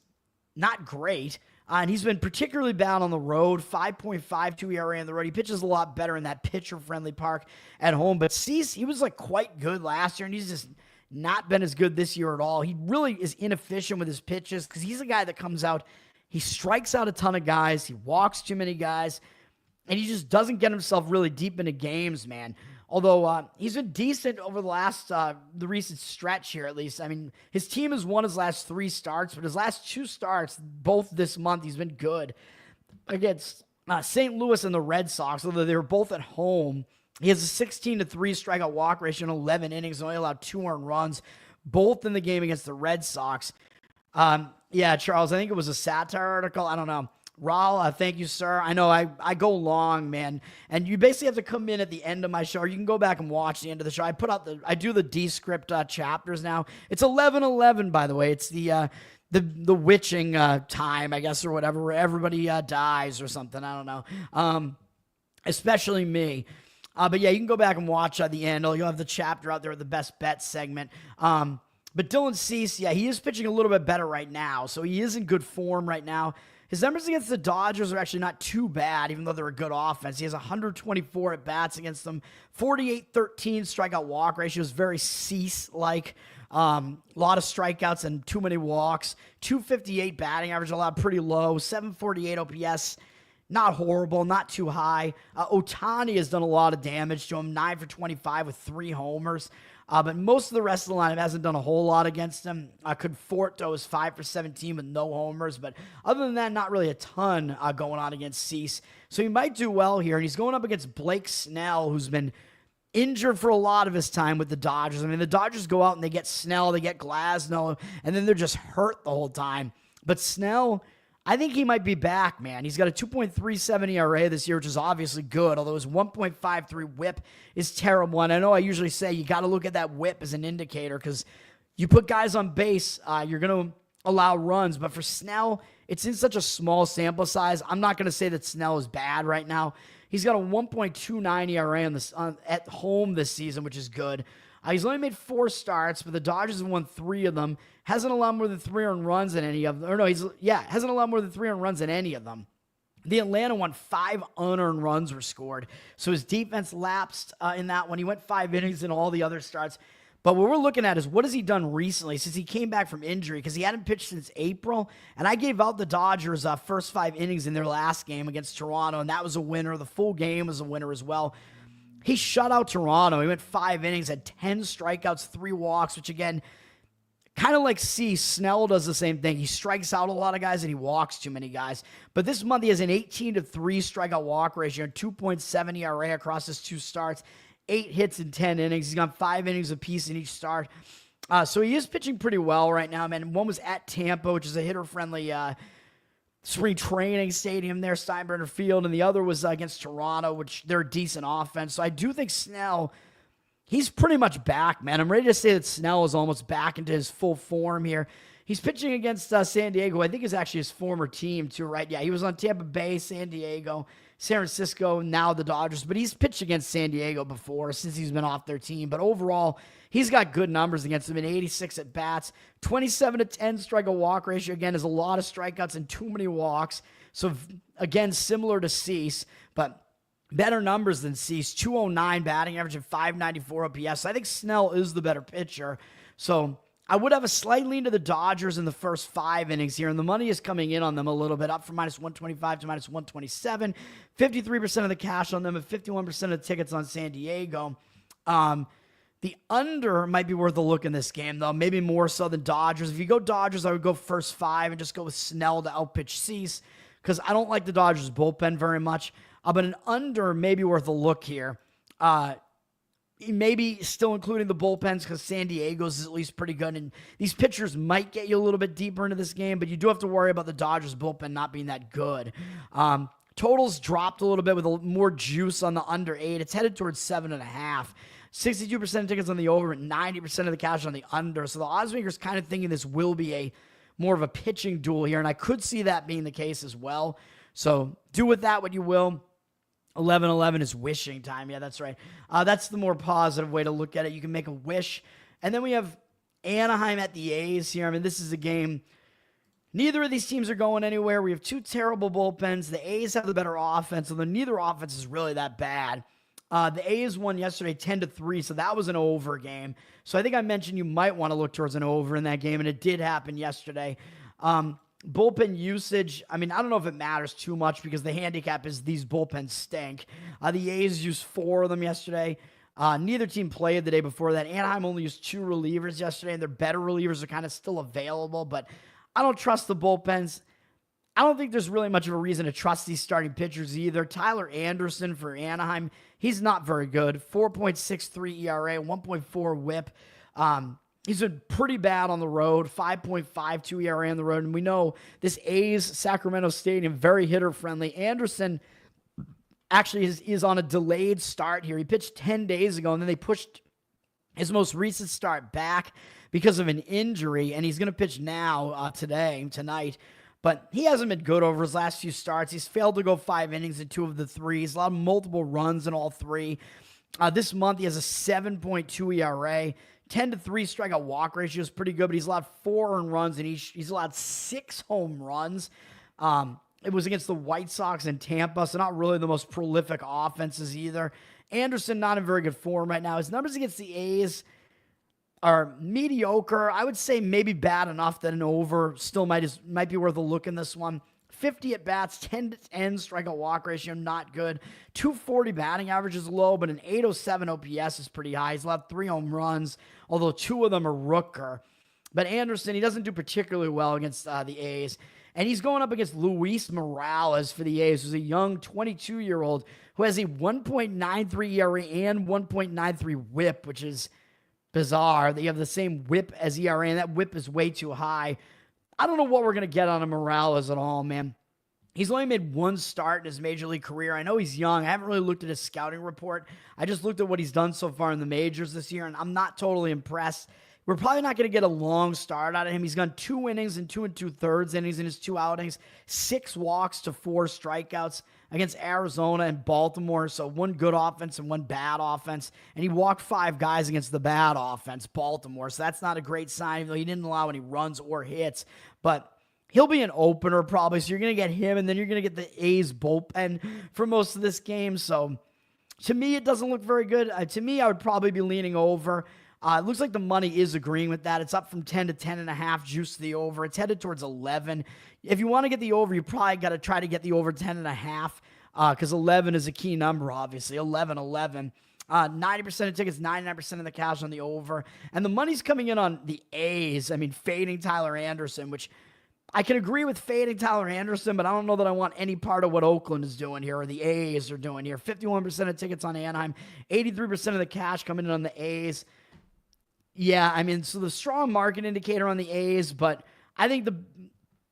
not great. And he's been particularly bad on the road, 5.52 ERA on the road. He pitches a lot better in that pitcher-friendly park at home. But Cease, he was quite good last year, and he's just not been as good this year at all. He really is inefficient with his pitches because he's a guy that comes out, he strikes out a ton of guys, he walks too many guys, and he just doesn't get himself really deep into games, man. Although he's been decent over the recent stretch here, at least. I mean, his team has won his last 3 starts, but his last 2 starts, both this month, he's been good. Against St. Louis and the Red Sox, although they were both at home, he has a 16-3 strikeout walk ratio in 11 innings, only allowed 2 earned runs, both in the game against the Red Sox. Yeah, Charles, I think it was a satire article. I don't know. Raul, thank you, sir. I know I go long, man, and you basically have to come in at the end of my show. Or you can go back and watch the end of the show. I do the Descript chapters now. It's 11:11, by the way. It's the witching time, I guess, or whatever, where everybody dies or something. I don't know. Especially me. But yeah, you can go back and watch the end. You'll have the chapter out there with the best bet segment. But Dylan Cease, yeah, he is pitching a little bit better right now, so he is in good form right now. His numbers against the Dodgers are actually not too bad, even though they're a good offense. He has 124 at-bats against them, 48-13 strikeout walk ratio is very Cease-like. A lot of strikeouts and too many walks. 258 batting average, allowed pretty low. 748 OPS, not horrible, not too high. Ohtani has done a lot of damage to him, 9 for 25 with 3 homers. But most of the rest of the lineup hasn't done a whole lot against him. Conforto is 5 for 17 with no homers. But other than that, not really a ton going on against Cease. So he might do well here. And he's going up against Blake Snell, who's been injured for a lot of his time with the Dodgers. I mean, the Dodgers go out and they get Snell, they get Glasnow, and then they're just hurt the whole time. But Snell, I think he might be back, man. He's got a 2.37 ERA this year, which is obviously good, although his 1.53 whip is terrible. And I know I usually say you got to look at that whip as an indicator because you put guys on base, you're going to allow runs. But for Snell, it's in such a small sample size. I'm not going to say that Snell is bad right now. He's got a 1.29 ERA at home this season, which is good. He's only made 4 starts, but the Dodgers have won 3 of them. Hasn't allowed more than 3 earned runs in any of them. Hasn't allowed more than 3 earned runs in any of them. The Atlanta one, 5 unearned runs were scored. So his defense lapsed in that one. He went 5 innings in all the other starts. But what we're looking at is what has he done recently since he came back from injury, because he hadn't pitched since April. And I gave out the Dodgers' first 5 innings in their last game against Toronto, and that was a winner. The full game was a winner as well. He shut out Toronto. He went 5 innings, had 10 strikeouts, 3 walks, which again, kind of like Snell does the same thing. He strikes out a lot of guys and he walks too many guys. But this month he has an 18-3 strikeout walk ratio and 2.7 ERA across his 2 starts, 8 hits in 10 innings. He's got 5 innings apiece in each start. So he is pitching pretty well right now, man. One was at Tampa, which is a hitter-friendly spring training stadium there, Steinbrenner Field, and the other was against Toronto, which they're a decent offense. So I do think Snell, he's pretty much back, man. I'm ready to say that Snell is almost back into his full form here. He's pitching against San Diego. I think is actually his former team too, right? Yeah, he was on Tampa Bay, San Diego, San Francisco, now the Dodgers. But he's pitched against San Diego before since he's been off their team. But overall, he's got good numbers against them in 86 at-bats, 27-10 strikeout walk ratio. Again, is a lot of strikeouts and too many walks. So, again, similar to Cease, but better numbers than Cease. 209 batting average and 594 OPS. So I think Snell is the better pitcher. So I would have a slight lean to the Dodgers in the first 5 innings here, and the money is coming in on them a little bit, up from -125 to -127. 53% of the cash on them and 51% of the tickets on San Diego. The under might be worth a look in this game, though. Maybe more so than Dodgers. If you go Dodgers, I would go first 5 and just go with Snell to outpitch Cease, because I don't like the Dodgers bullpen very much. But an under may be worth a look here. Maybe still including the bullpens, because San Diego's is at least pretty good. And these pitchers might get you a little bit deeper into this game, but you do have to worry about the Dodgers bullpen not being that good. Totals dropped a little bit with more juice on the under 8. It's headed towards 7.5. 62% of tickets on the over and 90% of the cash on the under. So the odds makers kind of thinking this will be more of a pitching duel here, and I could see that being the case as well. So do with that what you will. 11:11 is wishing time. Yeah, that's right. That's the more positive way to look at it. You can make a wish. And then we have Anaheim at the A's here. I mean, this is a game. Neither of these teams are going anywhere. We have 2 terrible bullpens. The A's have the better offense, although neither offense is really that bad. The A's won yesterday 10-3, so that was an over game. So I think I mentioned you might want to look towards an over in that game, and it did happen yesterday. Bullpen usage, I mean, I don't know if it matters too much because the handicap is these bullpens stink. The A's used 4 of them yesterday. Neither team played the day before that. Anaheim only used 2 relievers yesterday, and their better relievers are kind of still available, but I don't trust the bullpens. I don't think there's really much of a reason to trust these starting pitchers either. Tyler Anderson for Anaheim, he's not very good. 4.63 ERA, 1.4 whip. He's been pretty bad on the road, 5.52 ERA on the road. And we know this A's Sacramento Stadium, very hitter-friendly. Anderson actually is on a delayed start here. He pitched 10 days ago, and then they pushed his most recent start back because of an injury, and he's going to pitch now tonight. But he hasn't been good over his last few starts. He's failed to go 5 innings in 2 of the 3. He's allowed multiple runs in all 3. This month, he has a 7.2 ERA. 10-3 strikeout walk ratio is pretty good, but he's allowed 4 earned runs, and he's allowed 6 home runs. It was against the White Sox and Tampa, so not really the most prolific offenses either. Anderson not in very good form right now. His numbers against the A's are mediocre. I would say maybe bad enough that an over still might be worth a look in this one. 50 at-bats, 10-10 strikeout walk ratio, not good. 240 batting average is low, but an 807 OPS is pretty high. He's allowed 3 home runs, although 2 of them are rooker. But Anderson, he doesn't do particularly well against the A's. And he's going up against Luis Morales for the A's, who's a young 22-year-old who has a 1.93 ERA and 1.93 whip, which is bizarre. They have the same whip as ERA, and that whip is way too high. I don't know what we're going to get on a Morales at all, man. He's only made 1 start in his major league career. I know he's young. I haven't really looked at his scouting report. I just looked at what he's done so far in the majors this year, and I'm not totally impressed. We're probably not going to get a long start out of him. He's gone 2 innings and 2 2/3 innings in his 2 outings, 6 walks to 4 strikeouts against Arizona and Baltimore. So 1 good offense and 1 bad offense. And he walked 5 guys against the bad offense, Baltimore. So that's not a great sign, even though he didn't allow any runs or hits. But he'll be an opener probably. So you're going to get him, and then you're going to get the A's bullpen for most of this game. So to me, it doesn't look very good. To me, I would probably be leaning over. It looks like the money is agreeing with that. It's up from 10 to 10.5, juice to the over. It's headed towards 11. If you want to get the over, you probably got to try to get the over 10.5 because 11 is a key number, obviously. 11. 90% of tickets, 99% of the cash on the over. And the money's coming in on the A's. I mean, fading Tyler Anderson, which I can agree with fading Tyler Anderson, but I don't know that I want any part of what Oakland is doing here or the A's are doing here. 51% of tickets on Anaheim, 83% of the cash coming in on the A's. Yeah, I mean, so the strong market indicator on the A's, but I think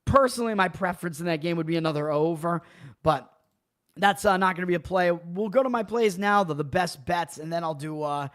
personally my preference in that game would be another over, but that's not going to be a play. We'll go to my plays now, though, the best bets, and then I'll talk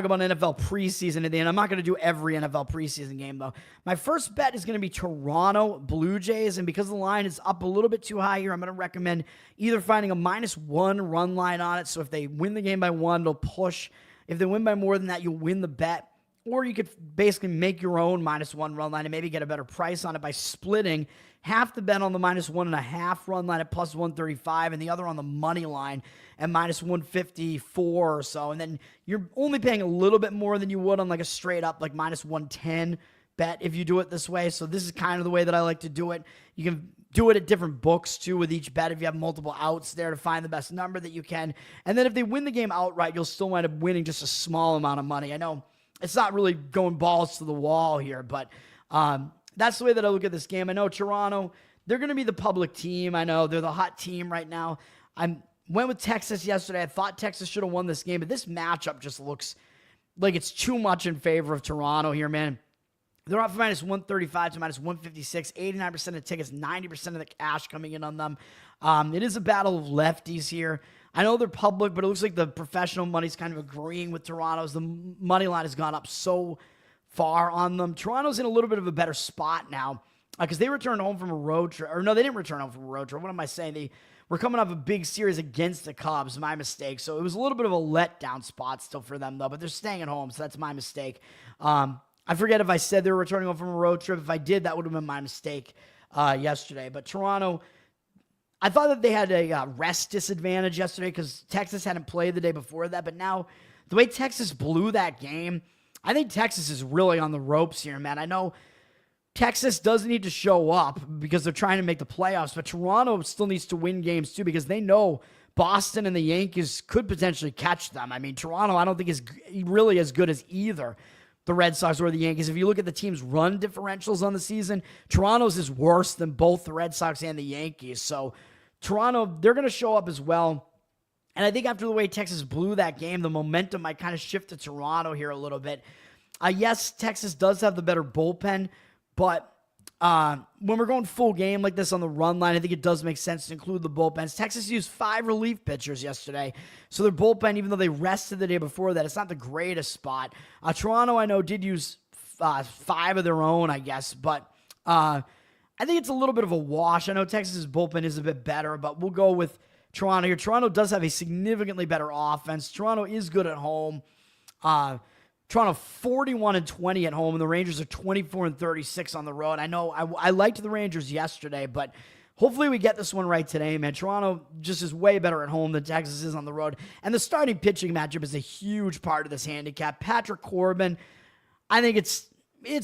about NFL preseason at the end. I'm not going to do every NFL preseason game, though. My first bet is going to be Toronto Blue Jays, and because the line is up a little bit too high here, I'm going to recommend either finding a -1 run line on it, so if they win the game by 1, they'll push. If they win by more than that, you'll win the bet. Or you could basically make your own -1 run line and maybe get a better price on it by splitting half the bet on the -1.5 run line at +135 and the other on the money line at -154 or so. And then you're only paying a little bit more than you would on like a straight up like -110 bet if you do it this way. So this is kind of the way that I like to do it. You can do it at different books, too, with each bet if you have multiple outs there to find the best number that you can. And then if they win the game outright, you'll still wind up winning just a small amount of money. I know it's not really going balls to the wall here, but that's the way that I look at this game. I know Toronto, they're going to be the public team. I know they're the hot team right now. I went with Texas yesterday. I thought Texas should have won this game, but this matchup just looks like it's too much in favor of Toronto here, man. They're off -135 to -156, 89% of tickets, 90% of the cash coming in on them. It is a battle of lefties here. I know they're public, but it looks like the professional money's kind of agreeing with Toronto's. The money line has gone up so far on them. Toronto's in a little bit of a better spot now because they returned home from a road trip. Or no, they didn't return home from a road trip. What am I saying? They were coming off a big series against the Cubs, my mistake. So it was a little bit of a letdown spot still for them, though, but they're staying at home, so that's my mistake. I forget if I said they were returning home from a road trip. If I did, that would have been my mistake yesterday. But Toronto, I thought that they had a rest disadvantage yesterday because Texas hadn't played the day before that. But now, the way Texas blew that game, I think Texas is really on the ropes here, man. I know Texas doesn't need to show up because they're trying to make the playoffs, but Toronto still needs to win games too because they know Boston and the Yankees could potentially catch them. I mean, Toronto, I don't think is really as good as either the Red Sox or the Yankees. If you look at the team's run differentials on the season, Toronto's is worse than both the Red Sox and the Yankees. So Toronto, they're going to show up as well. And I think after the way Texas blew that game, the momentum might kind of shift to Toronto here a little bit. Yes, Texas does have the better bullpen, but when we're going full game like this on the run line, I think it does make sense to include the bullpens. Texas used 5 relief pitchers yesterday, so their bullpen, even though they rested the day before that, it's not the greatest spot. Toronto, I know, did use 5 of their own, I guess, but I think it's a little bit of a wash. I know Texas's bullpen is a bit better, but we'll go with Toronto here. Toronto does have a significantly better offense. Toronto is good at home. Toronto 41-20 at home, and the Rangers are 24-36 on the road. I know I liked the Rangers yesterday, but hopefully we get this one right today, man. Toronto just is way better at home than Texas is on the road. And the starting pitching matchup is a huge part of this handicap. Patrick Corbin, I think it's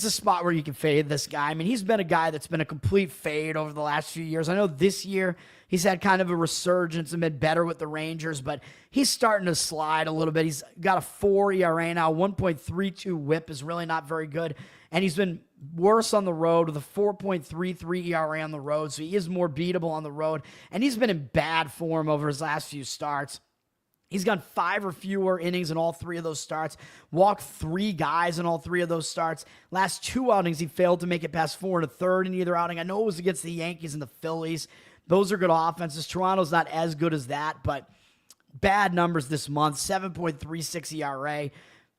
a spot where you can fade this guy. I mean, he's been a guy that's been a complete fade over the last few years. I know this year he's had kind of a resurgence and been better with the Rangers, but he's starting to slide a little bit. He's got a 4 ERA now. 1.32 whip is really not very good. And he's been worse on the road with a 4.33 ERA on the road, so he is more beatable on the road. And he's been in bad form over his last few starts. He's gone 5 or fewer innings in all 3 of those starts, walked 3 guys in all 3 of those starts. Last 2 outings, he failed to make it past 4 1/3 in either outing. I know it was against the Yankees and the Phillies. Those are good offenses. Toronto's not as good as that, but bad numbers this month. 7.36 ERA,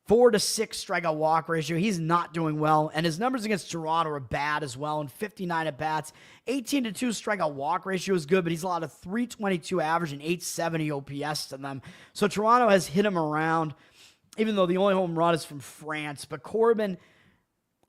4-6 strikeout walk ratio. He's not doing well, and his numbers against Toronto are bad as well. In 59 at-bats, 18-2 strikeout walk ratio is good, but he's allowed a 322 average and 870 OPS to them. So Toronto has hit him around, even though the only home run is from France. But Corbin,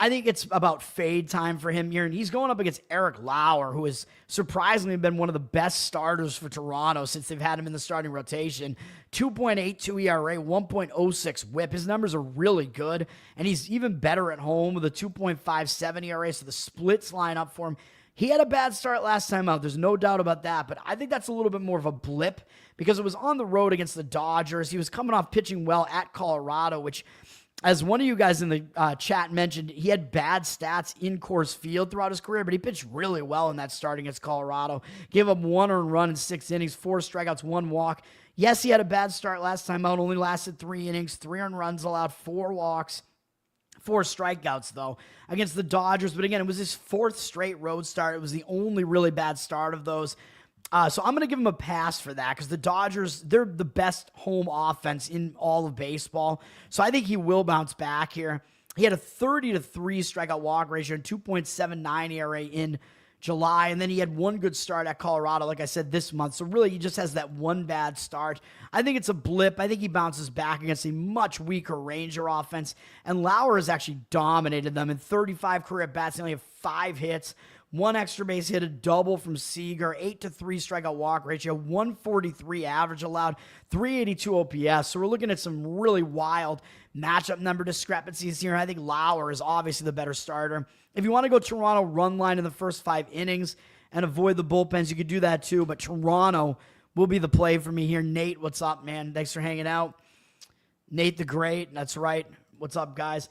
I think it's about fade time for him here, and he's going up against Eric Lauer, who has surprisingly been one of the best starters for Toronto since they've had him in the starting rotation. 2.82 ERA, 1.06 whip. His numbers are really good, and he's even better at home with a 2.57 ERA, so the splits line up for him. He had a bad start last time out. There's no doubt about that, but I think that's a little bit more of a blip because it was on the road against the Dodgers. He was coming off pitching well at Colorado, which, as one of you guys in the chat mentioned, he had bad stats in Coors Field throughout his career, but he pitched really well in that start against Colorado. Gave up 1 earned run in 6 innings, 4 strikeouts, 1 walk. Yes, he had a bad start last time out, only lasted 3 innings, 3 earned runs allowed, 4 walks. 4 strikeouts, though, against the Dodgers. But again, it was his 4th straight road start. It was the only really bad start of those. So I'm going to give him a pass for that because the Dodgers, they're the best home offense in all of baseball. So I think he will bounce back here. He had a 30-3 strikeout walk ratio and 2.79 ERA in July, and then he had 1 good start at Colorado, like I said, this month. So really, he just has that 1 bad start. I think it's a blip. I think he bounces back against a much weaker Ranger offense, and Lauer has actually dominated them in 35 career at-bats. He only have 5 hits, 1 extra base hit, a double from Seager, 8-3 strikeout walk ratio, 143 average allowed, 382 OPS. So we're looking at some really wild matchup number discrepancies here. I think Lauer is obviously the better starter. If you want to go Toronto run line in the first 5 innings and avoid the bullpens, you could do that too, but Toronto will be the play for me here. Nate, what's up, man? Thanks for hanging out. Nate the Great, that's right. What's up, guys?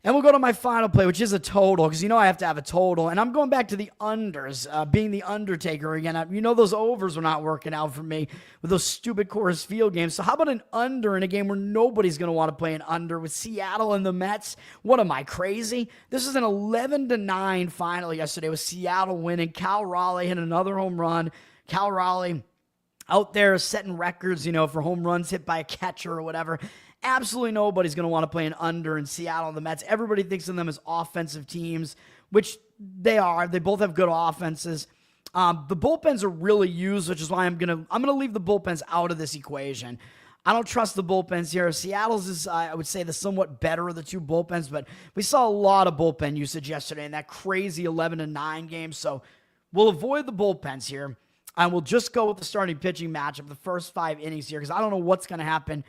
And we'll go to my final play, which is a total, because you know I have to have a total. And I'm going back to the unders, being the Undertaker again. You know those overs were not working out for me with those stupid Coors Field games. So how about an under in a game where nobody's going to want to play an under with Seattle and the Mets? What am I, crazy? This is an 11-9 final yesterday with Seattle winning. Cal Raleigh hit another home run. Cal Raleigh out there setting records, you know, for home runs hit by a catcher or whatever. Absolutely nobody's going to want to play an under in Seattle and the Mets. Everybody thinks of them as offensive teams, which they are. They both have good offenses. The bullpens are really used, which is why I'm going to leave the bullpens out of this equation. I don't trust the bullpens here. Seattle's is, I would say, the somewhat better of the 2 bullpens, but we saw a lot of bullpen usage yesterday in that crazy 11-9 game, so we'll avoid the bullpens here, and we'll just go with the starting pitching matchup the first 5 innings here, because I don't know what's going to happen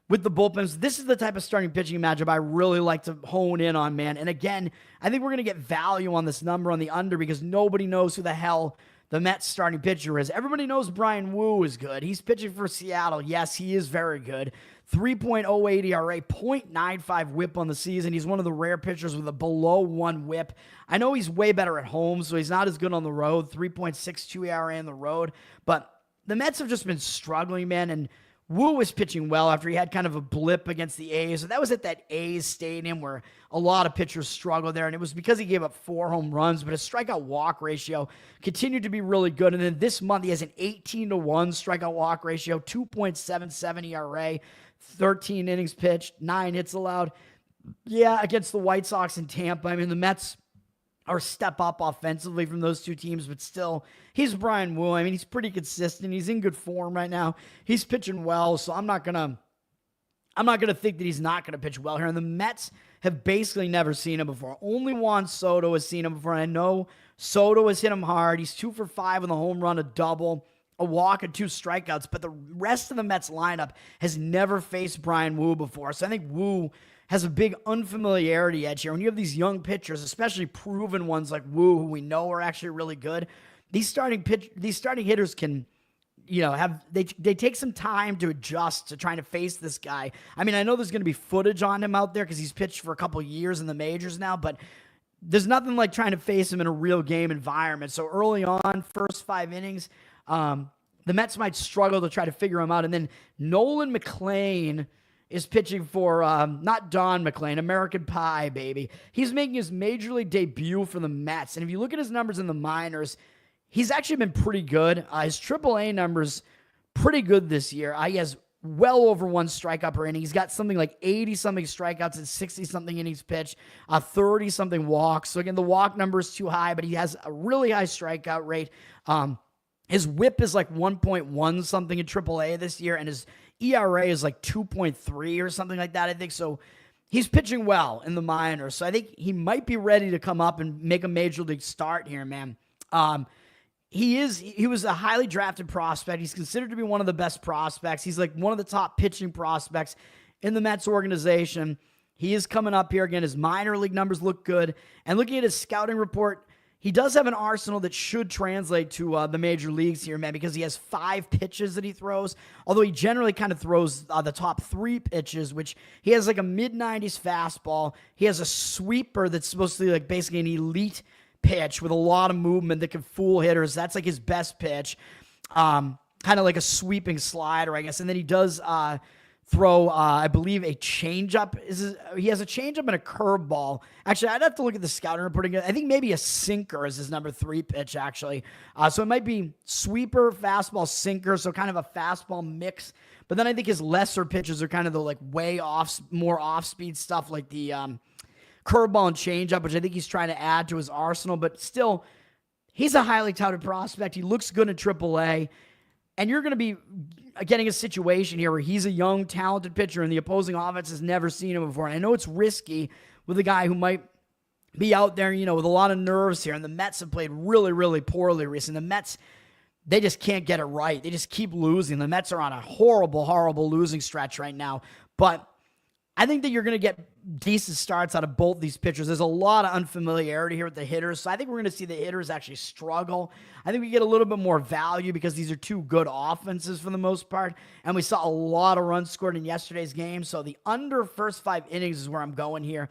with the bullpens. This is the type of starting pitching matchup I really like to hone in on, man. And again, I think we're going to get value on this number on the under because nobody knows who the hell the Mets starting pitcher is. Everybody knows Brian Wu is good. He's pitching for Seattle. Yes, he is very good. 3.08 ERA, 0.95 whip on the season. He's one of the rare pitchers with a below 1 whip. I know he's way better at home, so he's not as good on the road. 3.62 ERA on the road. But the Mets have just been struggling, man, and Wu was pitching well after he had kind of a blip against the A's. So that was at that A's stadium where a lot of pitchers struggled there, and it was because he gave up 4 home runs, but his strikeout-walk ratio continued to be really good. And then this month, he has an 18-1 strikeout-walk ratio, 2.77 ERA, 13 innings pitched, 9 hits allowed. Yeah, against the White Sox and Tampa. I mean, the Mets are step up offensively from those two teams, but still, he's Brian Wu. I mean, he's pretty consistent. He's in good form right now. He's pitching well, so I'm not gonna think that he's not gonna pitch well here. And the Mets have basically never seen him before. Only Juan Soto has seen him before. And I know Soto has hit him hard. He's 2 for 5 on the home run, a double, a walk, and 2 strikeouts. But the rest of the Mets lineup has never faced Brian Wu before. So I think Wu has a big unfamiliarity edge here. When you have these young pitchers, especially proven ones like Wu, who we know are actually really good, these starting hitters can, they take some time to adjust to trying to face this guy. I mean, I know there's going to be footage on him out there because he's pitched for a couple years in the majors now, but there's nothing like trying to face him in a real game environment. So early on, first 5 innings, the Mets might struggle to try to figure him out. And then Nolan McLean is pitching for, not Don McLean, American Pie, baby. He's making his major league debut for the Mets. And if you look at his numbers in the minors, he's actually been pretty good. His AAA numbers, pretty good this year. He has well over 1 strikeout per inning. He's got something like 80-something strikeouts and 60-something innings pitched, 30-something walks. So again, the walk number is too high, but he has a really high strikeout rate. His whip is like 1.1 something in AAA this year, and his ERA is like 2.3 or something like that, I think. So he's pitching well in the minors. So I think he might be ready to come up and make a major league start here, man. He was a highly drafted prospect. He's considered to be one of the best prospects. He's like one of the top pitching prospects in the Mets organization. He is coming up here again. His minor league numbers look good. And looking at his scouting report, he does have an arsenal that should translate to the major leagues here, man, because he has 5 pitches that he throws, although he generally kind of throws the top 3 pitches, which he has like a mid-90s fastball. He has a sweeper that's supposed to be like basically an elite pitch with a lot of movement that can fool hitters. That's like his best pitch, kind of like a sweeping slider, I guess. And then he does throw, I believe, a changeup. He has a changeup and a curveball. Actually, I'd have to look at the scouting report again. I think maybe a sinker is his number 3 pitch, actually. So it might be sweeper, fastball, sinker, so kind of a fastball mix. But then I think his lesser pitches are kind of the like way off, more off-speed stuff like the curveball and changeup, which I think he's trying to add to his arsenal. But still, he's a highly touted prospect. He looks good in AAA. And you're going to be getting a situation here where he's a young, talented pitcher, and the opposing offense has never seen him before. And I know it's risky with a guy who might be out there, with a lot of nerves here. And the Mets have played really, really poorly recently. The Mets, they just can't get it right. They just keep losing. The Mets are on a horrible, horrible losing stretch right now. But I think that you're going to get decent starts out of both these pitchers. There's a lot of unfamiliarity here with the hitters, so I think we're going to see the hitters actually struggle. I think we get a little bit more value because these are 2 good offenses for the most part, and we saw a lot of runs scored in yesterday's game, so the under first 5 innings is where I'm going here.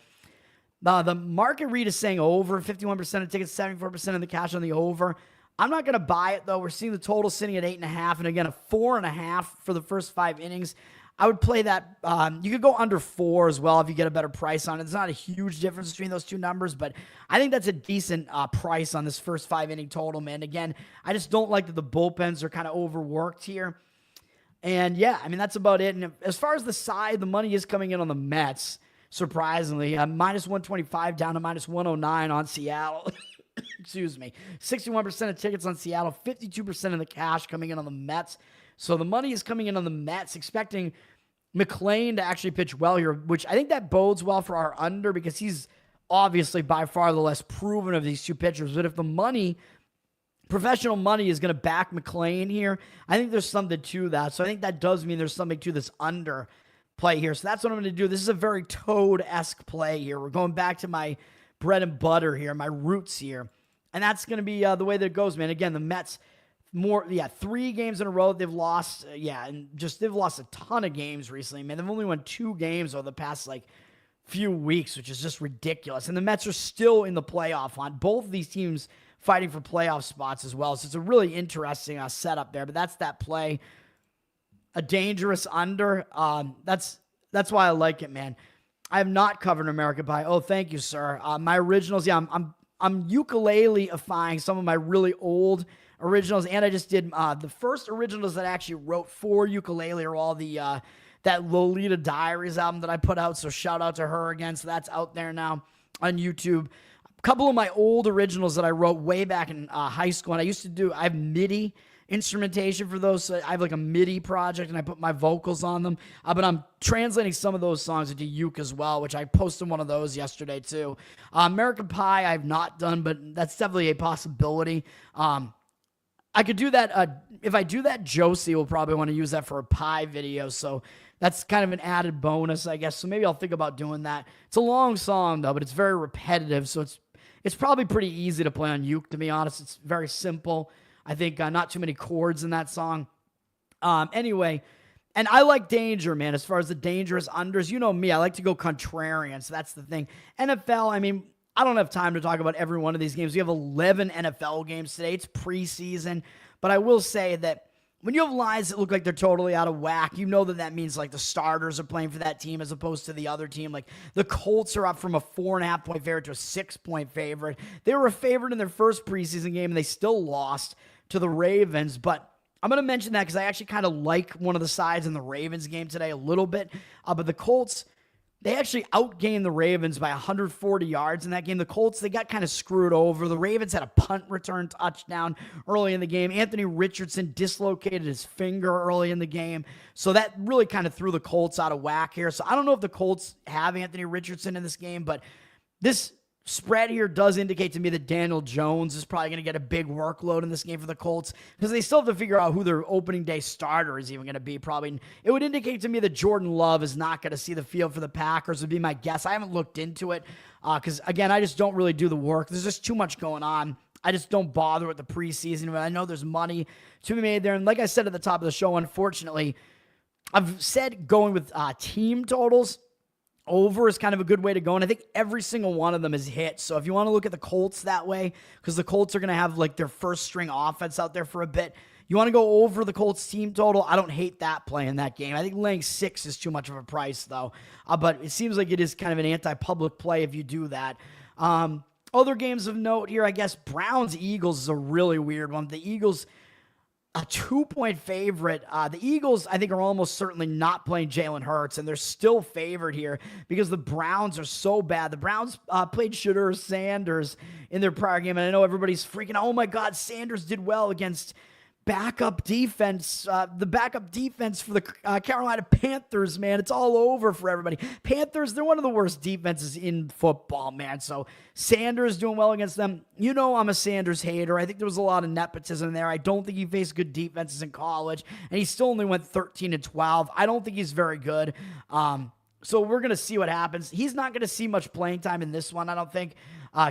The market read is saying over, 51% of tickets, 74% of the cash on the over. I'm not going to buy it, though. We're seeing the total sitting at 8.5, and again, a 4.5 for the first 5 innings. I would play that. You could go under 4 as well if you get a better price on it. It's not a huge difference between those 2 numbers, but I think that's a decent price on this first 5 inning total, man. Again, I just don't like that the bullpens are kind of overworked here. And yeah, I mean, that's about it. And as far as the side, the money is coming in on the Mets, surprisingly. Minus 125 down to minus 109 on Seattle. Excuse me. 61% of tickets on Seattle, 52% of the cash coming in on the Mets. So the money is coming in on the Mets, expecting McLean to actually pitch well here, which I think that bodes well for our under because he's obviously by far the less proven of these 2 pitchers. But if the money, professional money, is going to back McLean here, I think there's something to that. So I think that does mean there's something to this under play here. So that's what I'm going to do. This is a very Toad-esque play here. We're going back to my bread and butter here, my roots here. And that's going to be the way that it goes, man. Again, the Mets, 3 games in a row they've lost. They've lost a ton of games recently, man. They've only won 2 games over the past few weeks, which is just ridiculous. And the Mets are still in the playoff hunt. Both of these teams fighting for playoff spots as well. So it's a really interesting setup there. But that's that play. a dangerous under. That's why I like it, man. I have not covered American Pie. Oh, thank you, sir. My originals, yeah, I'm ukulele-ifying some of my really old originals, and I just did the first originals that I actually wrote for ukulele are all the that Lolita Diaries album that I put out, so shout out to her again. So that's out there now on YouTube. A couple of my old originals that I wrote way back in high school, and I have MIDI instrumentation for those. So I have like a MIDI project and I put my vocals on them. But I'm translating some of those songs into uke as well, which I posted one of those yesterday too. American Pie I've not done, but that's definitely a possibility. I could do that. If I do that, Josie will probably want to use that for a pie video. So that's kind of an added bonus, I guess. So maybe I'll think about doing that. It's a long song though, but it's very repetitive. So it's probably pretty easy to play on uke, to be honest. It's very simple. I think not too many chords in that song. Anyway, and I like danger, man, as far as the dangerous unders. You know me, I like to go contrarian, so that's the thing. NFL, I mean, I don't have time to talk about every one of these games. We have 11 NFL games today. It's preseason, but I will say that when you have lines that look like they're totally out of whack, you know that means like the starters are playing for that team as opposed to the other team. Like the Colts are up from a 4.5 point favorite to a 6 point favorite. They were a favorite in their first preseason game and they still lost to the Ravens, but I'm going to mention that because I actually kind of like one of the sides in the Ravens game today a little bit. But the Colts, they actually outgained the Ravens by 140 yards in that game. The Colts, they got kind of screwed over. The Ravens had a punt return touchdown early in the game. Anthony Richardson dislocated his finger early in the game. So that really kind of threw the Colts out of whack here. So I don't know if the Colts have Anthony Richardson in this game, but this spread here does indicate to me that Daniel Jones is probably going to get a big workload in this game for the Colts because they still have to figure out who their opening day starter is even going to be. Probably it would indicate to me that Jordan Love is not going to see the field for the Packers would be my guess. I haven't looked into it because, again, I just don't really do the work. There's just too much going on. I just don't bother with the preseason. But I know there's money to be made there. And like I said at the top of the show, unfortunately, I've said going with team totals. Over is kind of a good way to go, and I think every single one of them is hit. So if you want to look at the Colts that way, because the Colts are going to have like their first string offense out there for a bit, you want to go over the Colts team total. I don't hate that play in that game. I think laying 6 is too much of a price though, but it seems like it is kind of an anti-public play if you do that. Other games of note here, I guess Browns-Eagles is a really weird one. The Eagles, a 2 point favorite. The Eagles, I think, are almost certainly not playing Jalen Hurts, and they're still favored here because the Browns are so bad. The Browns played Shedeur Sanders in their prior game, and I know everybody's freaking out. Oh my God, Sanders did well against backup defense, the backup defense for the Carolina Panthers, man. It's all over for everybody. Panthers, they're one of the worst defenses in football, man. So Sanders doing well against them. You know I'm a Sanders hater. I think there was a lot of nepotism there. I don't think he faced good defenses in college, and he still only went 13-12. I don't think he's very good. So we're going to see what happens. He's not going to see much playing time in this one, I don't think.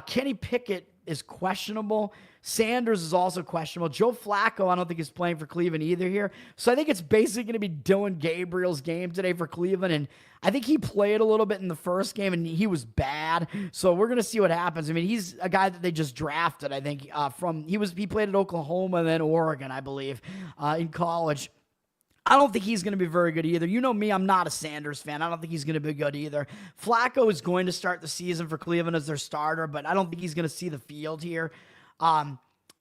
Kenny Pickett is questionable. Sanders is also questionable. Joe Flacco, I don't think is playing for Cleveland either here. So I think it's basically going to be Dylan Gabriel's game today for Cleveland. And I think he played a little bit in the first game and he was bad. So we're going to see what happens. I mean, he's a guy that they just drafted, I think, he played at Oklahoma and then Oregon, I believe, in college. I don't think he's going to be very good either. You know me, I'm not a Sanders fan. I don't think he's going to be good either. Flacco is going to start the season for Cleveland as their starter, but I don't think he's going to see the field here.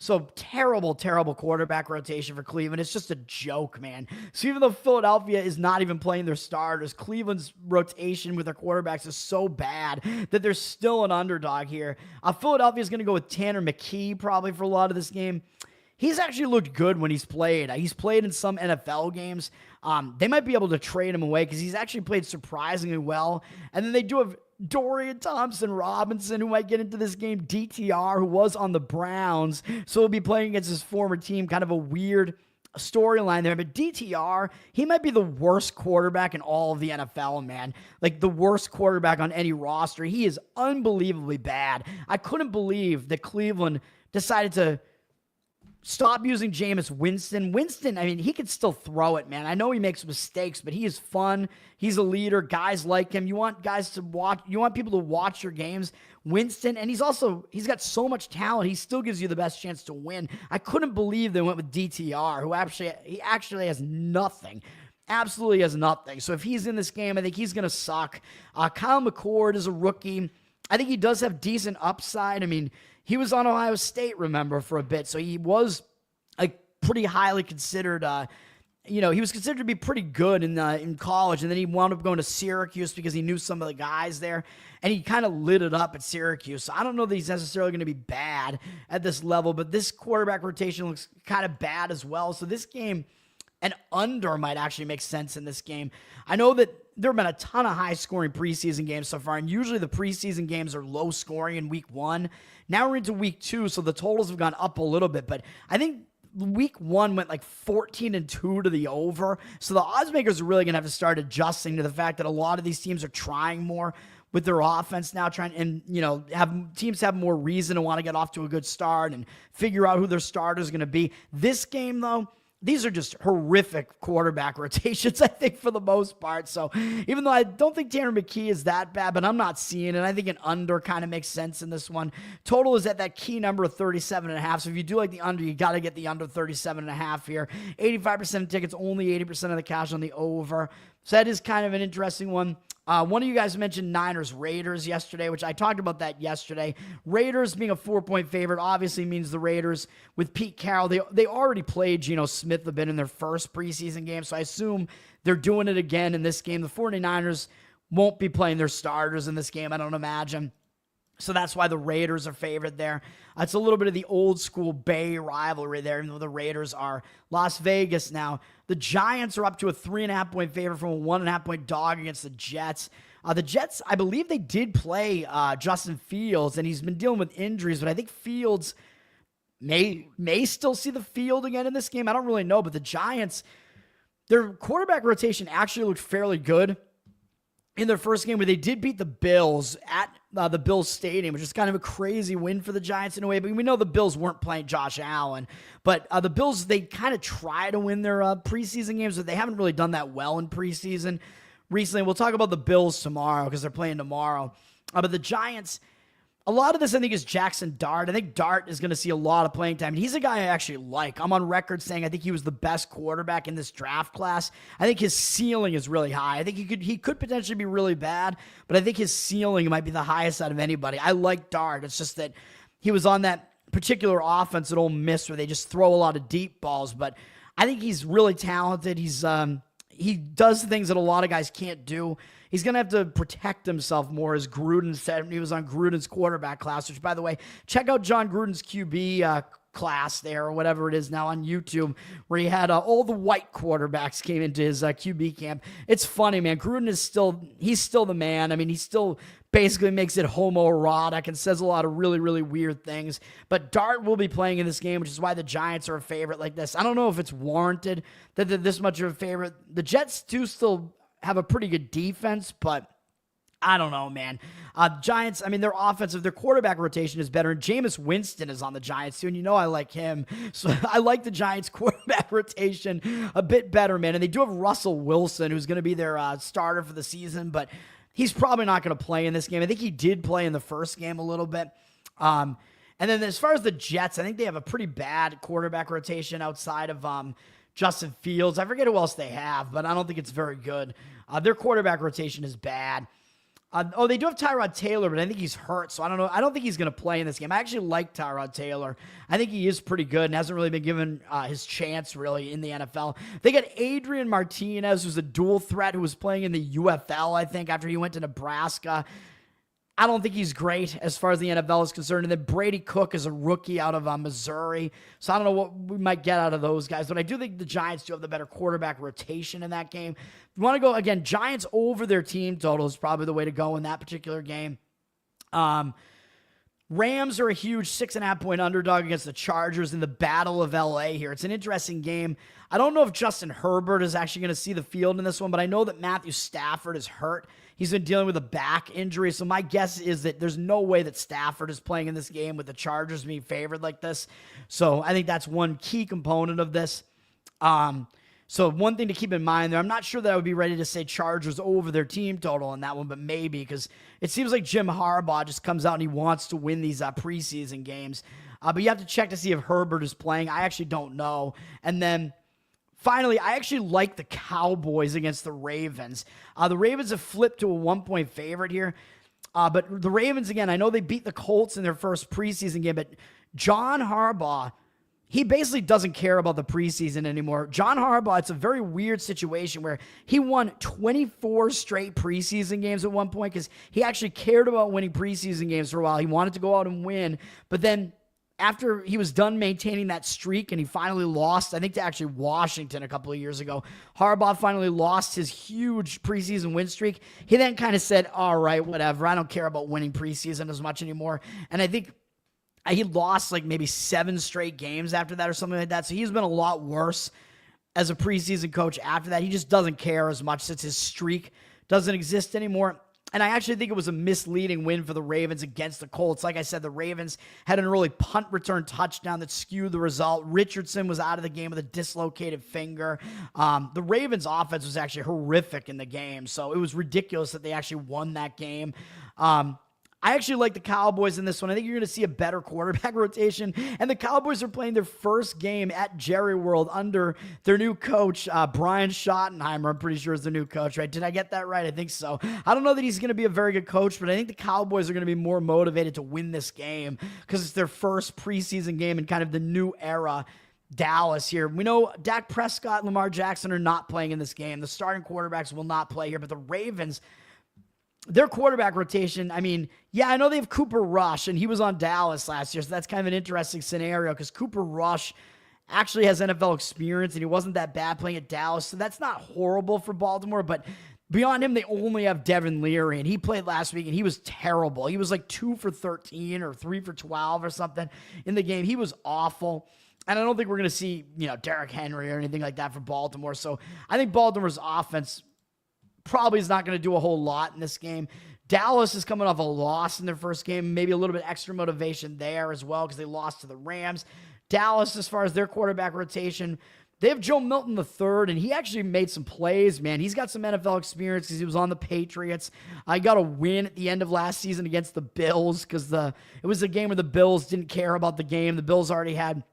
So terrible, terrible quarterback rotation for Cleveland. It's just a joke, man. So even though Philadelphia is not even playing their starters, Cleveland's rotation with their quarterbacks is so bad that they're still an underdog here. Philadelphia is going to go with Tanner McKee probably for a lot of this game. He's actually looked good when he's played. He's played in some NFL games. They might be able to trade him away because he's actually played surprisingly well. And then they do have Dorian Thompson-Robinson, who might get into this game. DTR, who was on the Browns, so he'll be playing against his former team. Kind of a weird storyline there. But DTR, he might be the worst quarterback in all of the NFL, man. Like the worst quarterback on any roster. He is unbelievably bad. I couldn't believe that Cleveland decided to stop using Jameis Winston. Winston, I mean, he can still throw it, man. I know he makes mistakes, but he is fun. He's a leader. Guys like him. You want guys to watch. You want people to watch your games. Winston, and he's got so much talent. He still gives you the best chance to win. I couldn't believe they went with DTR, who actually has nothing. absolutely has nothing. So if he's in this game, I think he's going to suck. Kyle McCord is a rookie. I think he does have decent upside. I mean, he was on Ohio State, remember, for a bit. So he was a pretty highly considered, he was considered to be pretty good in college. And then he wound up going to Syracuse because he knew some of the guys there. And he kind of lit it up at Syracuse. So I don't know that he's necessarily going to be bad at this level. But this quarterback rotation looks kind of bad as well. So this game, an under might actually make sense in this game. I know that there have been a ton of high-scoring preseason games so far, and usually the preseason games are low-scoring in week 1. Now we're into week 2, so the totals have gone up a little bit, but I think week 1 went like 14-2 to the over, so the odds makers are really going to have to start adjusting to the fact that a lot of these teams are trying more with their offense now, teams have more reason to want to get off to a good start and figure out who their starter is going to be. This game, though, these are just horrific quarterback rotations, I think, for the most part. So even though I don't think Tanner McKee is that bad, but I'm not seeing it. I think an under kind of makes sense in this one. Total is at that key number of 37.5. So if you do like the under, you got to get the under 37.5 here. 85% of tickets, only 80% of the cash on the over. So that is kind of an interesting one. One of you guys mentioned Niners-Raiders yesterday, which I talked about that yesterday. Raiders being a 4-point favorite obviously means the Raiders with Pete Carroll, they already played Geno Smith a bit in their first preseason game, so I assume they're doing it again in this game. The 49ers won't be playing their starters in this game, I don't imagine. So that's why the Raiders are favored there. It's a little bit of the old school Bay rivalry there, even though the Raiders are Las Vegas now. The Giants are up to a 3.5-point favorite from a 1.5-point dog against the Jets. The Jets, I believe they did play Justin Fields, and he's been dealing with injuries, but I think Fields may still see the field again in this game. I don't really know, but the Giants, their quarterback rotation actually looked fairly good in their first game, where they did beat the Bills at the Bills Stadium, which is kind of a crazy win for the Giants in a way. But we know the Bills weren't playing Josh Allen. But the Bills, they kind of try to win their preseason games, but they haven't really done that well in preseason recently. We'll talk about the Bills tomorrow because they're playing tomorrow. But the Giants, a lot of this, I think, is Jackson Dart. I think Dart is going to see a lot of playing time. And he's a guy I actually like. I'm on record saying I think he was the best quarterback in this draft class. I think his ceiling is really high. I think he could potentially be really bad, but I think his ceiling might be the highest out of anybody. I like Dart. It's just that he was on that particular offense at Ole Miss where they just throw a lot of deep balls. But I think he's really talented. He does things that a lot of guys can't do. He's going to have to protect himself more, as Gruden said when he was on Gruden's quarterback class, which, by the way, check out John Gruden's QB class there, or whatever it is now on YouTube, where he had all the white quarterbacks came into his QB camp. It's funny, man. Gruden he's still the man. I mean, he still basically makes it homoerotic and says a lot of really, really weird things. But Dart will be playing in this game, which is why the Giants are a favorite like this. I don't know if it's warranted that they're this much of a favorite. The Jets do still have a pretty good defense, but I don't know, man. Giants, I mean, their quarterback rotation is better, and Jameis Winston is on the Giants too, and you know I like him. So I like the Giants quarterback rotation a bit better, man. And they do have Russell Wilson, who's going to be their starter for the season, but he's probably not going to play in this game. I think he did play in the first game a little bit. And then as far as the Jets, I think they have a pretty bad quarterback rotation outside of Justin Fields. I forget who else they have, but I don't think it's very good. Their quarterback rotation is bad. They do have Tyrod Taylor, but I think he's hurt, so I don't know. I don't think he's going to play in this game. I actually like Tyrod Taylor. I think he is pretty good and hasn't really been given his chance, really, in the NFL. They got Adrian Martinez, who's a dual threat, who was playing in the UFL, I think, after he went to Nebraska. I don't think he's great as far as the NFL is concerned. And then Brady Cook is a rookie out of Missouri. So I don't know what we might get out of those guys. But I do think the Giants do have the better quarterback rotation in that game. If you want to go, again, Giants over their team total is probably the way to go in that particular game. Rams are a huge 6.5-point underdog against the Chargers in the Battle of LA here. It's an interesting game. I don't know if Justin Herbert is actually going to see the field in this one, but I know that Matthew Stafford is hurt. He's been dealing with a back injury, so my guess is that there's no way that Stafford is playing in this game with the Chargers being favored like this. So I think that's one key component of this. So one thing to keep in mind there, I'm not sure that I would be ready to say Chargers over their team total in that one, but maybe, because it seems like Jim Harbaugh just comes out and he wants to win these preseason games. But you have to check to see if Herbert is playing. I actually don't know. And then Finally, I actually like the Cowboys against the Ravens. The Ravens have flipped to a 1-point favorite here. But the Ravens, again, I know they beat the Colts in their first preseason game, but John Harbaugh, he basically doesn't care about the preseason anymore. John Harbaugh, it's a very weird situation where he won 24 straight preseason games at one point because he actually cared about winning preseason games for a while. He wanted to go out and win. But then after he was done maintaining that streak and he finally lost, I think to actually Washington a couple of years ago, Harbaugh finally lost his huge preseason win streak. He then kind of said, all right, whatever. I don't care about winning preseason as much anymore. And I think he lost like maybe 7 straight games after that or something like that. So he's been a lot worse as a preseason coach after that. He just doesn't care as much since his streak doesn't exist anymore. And I actually think it was a misleading win for the Ravens against the Colts. Like I said, the Ravens had an early punt return touchdown that skewed the result. Richardson was out of the game with a dislocated finger. The Ravens offense was actually horrific in the game. So it was ridiculous that they actually won that game. I actually like the Cowboys in this one. I think you're going to see a better quarterback rotation. And the Cowboys are playing their first game at Jerry World under their new coach, Brian Schottenheimer. I'm pretty sure is their new coach, right? Did I get that right? I think so. I don't know that he's going to be a very good coach, but I think the Cowboys are going to be more motivated to win this game because it's their first preseason game in kind of the new era. Dallas here. We know Dak Prescott and Lamar Jackson are not playing in this game. The starting quarterbacks will not play here, but the Ravens, their quarterback rotation, I mean, yeah, I know they have Cooper Rush, and he was on Dallas last year, so that's kind of an interesting scenario because Cooper Rush actually has NFL experience, and he wasn't that bad playing at Dallas, so that's not horrible for Baltimore, but beyond him, they only have Devin Leary, and he played last week, and he was terrible. He was like 2 for 13 or 3 for 12 or something in the game. He was awful. And I don't think we're going to see, Derrick Henry or anything like that for Baltimore, so I think Baltimore's offense probably is not going to do a whole lot in this game. Dallas is coming off a loss in their first game, maybe a little bit extra motivation there as well because they lost to the Rams. Dallas, as far as their quarterback rotation, they have Joe Milton III, and he actually made some plays, man. He's got some NFL experience because he was on the Patriots. I got a win at the end of last season against the Bills because it was a game where the Bills didn't care about the game. The Bills already had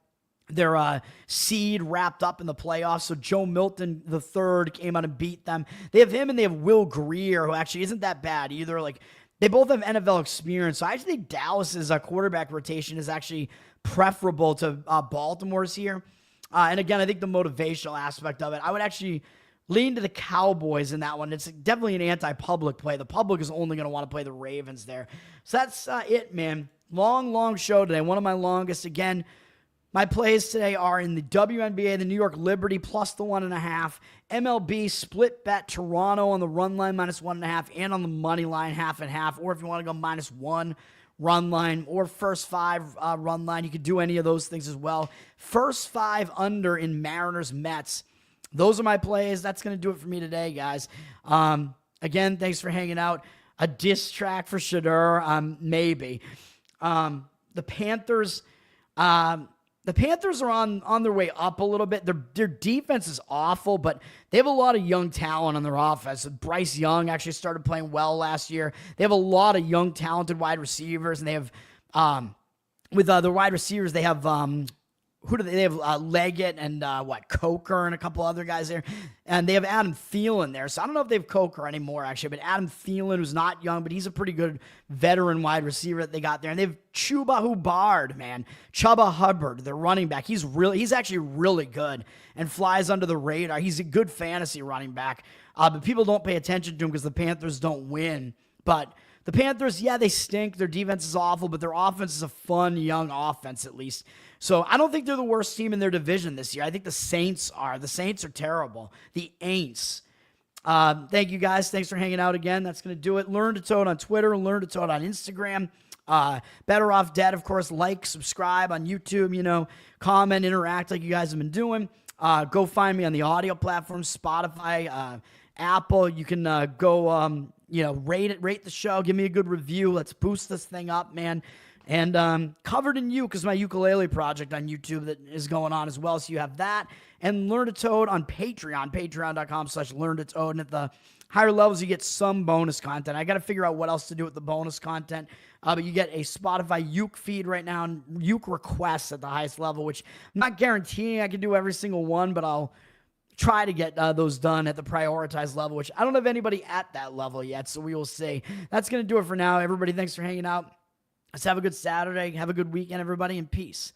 their seed wrapped up in the playoffs. So Joe Milton III came out and beat them. They have him and they have Will Greer, who actually isn't that bad either. Like, they both have NFL experience. So I actually think Dallas's quarterback rotation is actually preferable to Baltimore's here. And again, I think the motivational aspect of it, I would actually lean to the Cowboys in that one. It's definitely an anti-public play. The public is only going to want to play the Ravens there. So that's it, man. Long show today. One of my longest. Again, my plays today are in the WNBA, the New York Liberty plus the 1.5, MLB split bet Toronto on the run line minus 1.5, and on the money line 50/50. Or if you want to go -1 run line or first 5 run line, you could do any of those things as well. First 5 under in Mariners Mets. Those are my plays. That's going to do it for me today, guys. Again, thanks for hanging out. A diss track for Shadur, maybe. The Panthers. The Panthers are on their way up a little bit. Their defense is awful, but they have a lot of young talent on their offense. Bryce Young actually started playing well last year. They have a lot of young, talented wide receivers, and they have, with their wide receivers, they have, who do they have? Leggett and Coker and a couple other guys there. And they have Adam Thielen there. So I don't know if they have Coker anymore, actually. But Adam Thielen, who's not young, but he's a pretty good veteran wide receiver that they got there. And they have Chuba Hubbard, man. Chuba Hubbard, their running back. He's actually really good and flies under the radar. He's a good fantasy running back. But people don't pay attention to him because the Panthers don't win. But the Panthers, yeah, they stink. Their defense is awful, but their offense is a fun, young offense at least. So I don't think they're the worst team in their division this year. I think the Saints are. The Saints are terrible. The Aints. Thank you, guys. Thanks for hanging out again. That's going to do it. Learn to Toad on Twitter. Learn to Toad on Instagram. Bettor Off Dead, of course. Like, subscribe on YouTube. Comment, interact like you guys have been doing. Go find me on the audio platforms, Spotify, Apple. You can go, rate the show. Give me a good review. Let's boost this thing up, man. And Covered in You, because my ukulele project on YouTube that is going on as well. So you have that. And Learn to Toad on Patreon, patreon.com/LearnToToad. And at the higher levels, you get some bonus content. I got to figure out what else to do with the bonus content. But you get a Spotify uke feed right now, and uke requests at the highest level, which I'm not guaranteeing I can do every single one, but I'll try to get those done at the prioritized level, which I don't have anybody at that level yet. So we will see. That's going to do it for now. Everybody, thanks for hanging out. Let's have a good Saturday. Have a good weekend, everybody, and peace.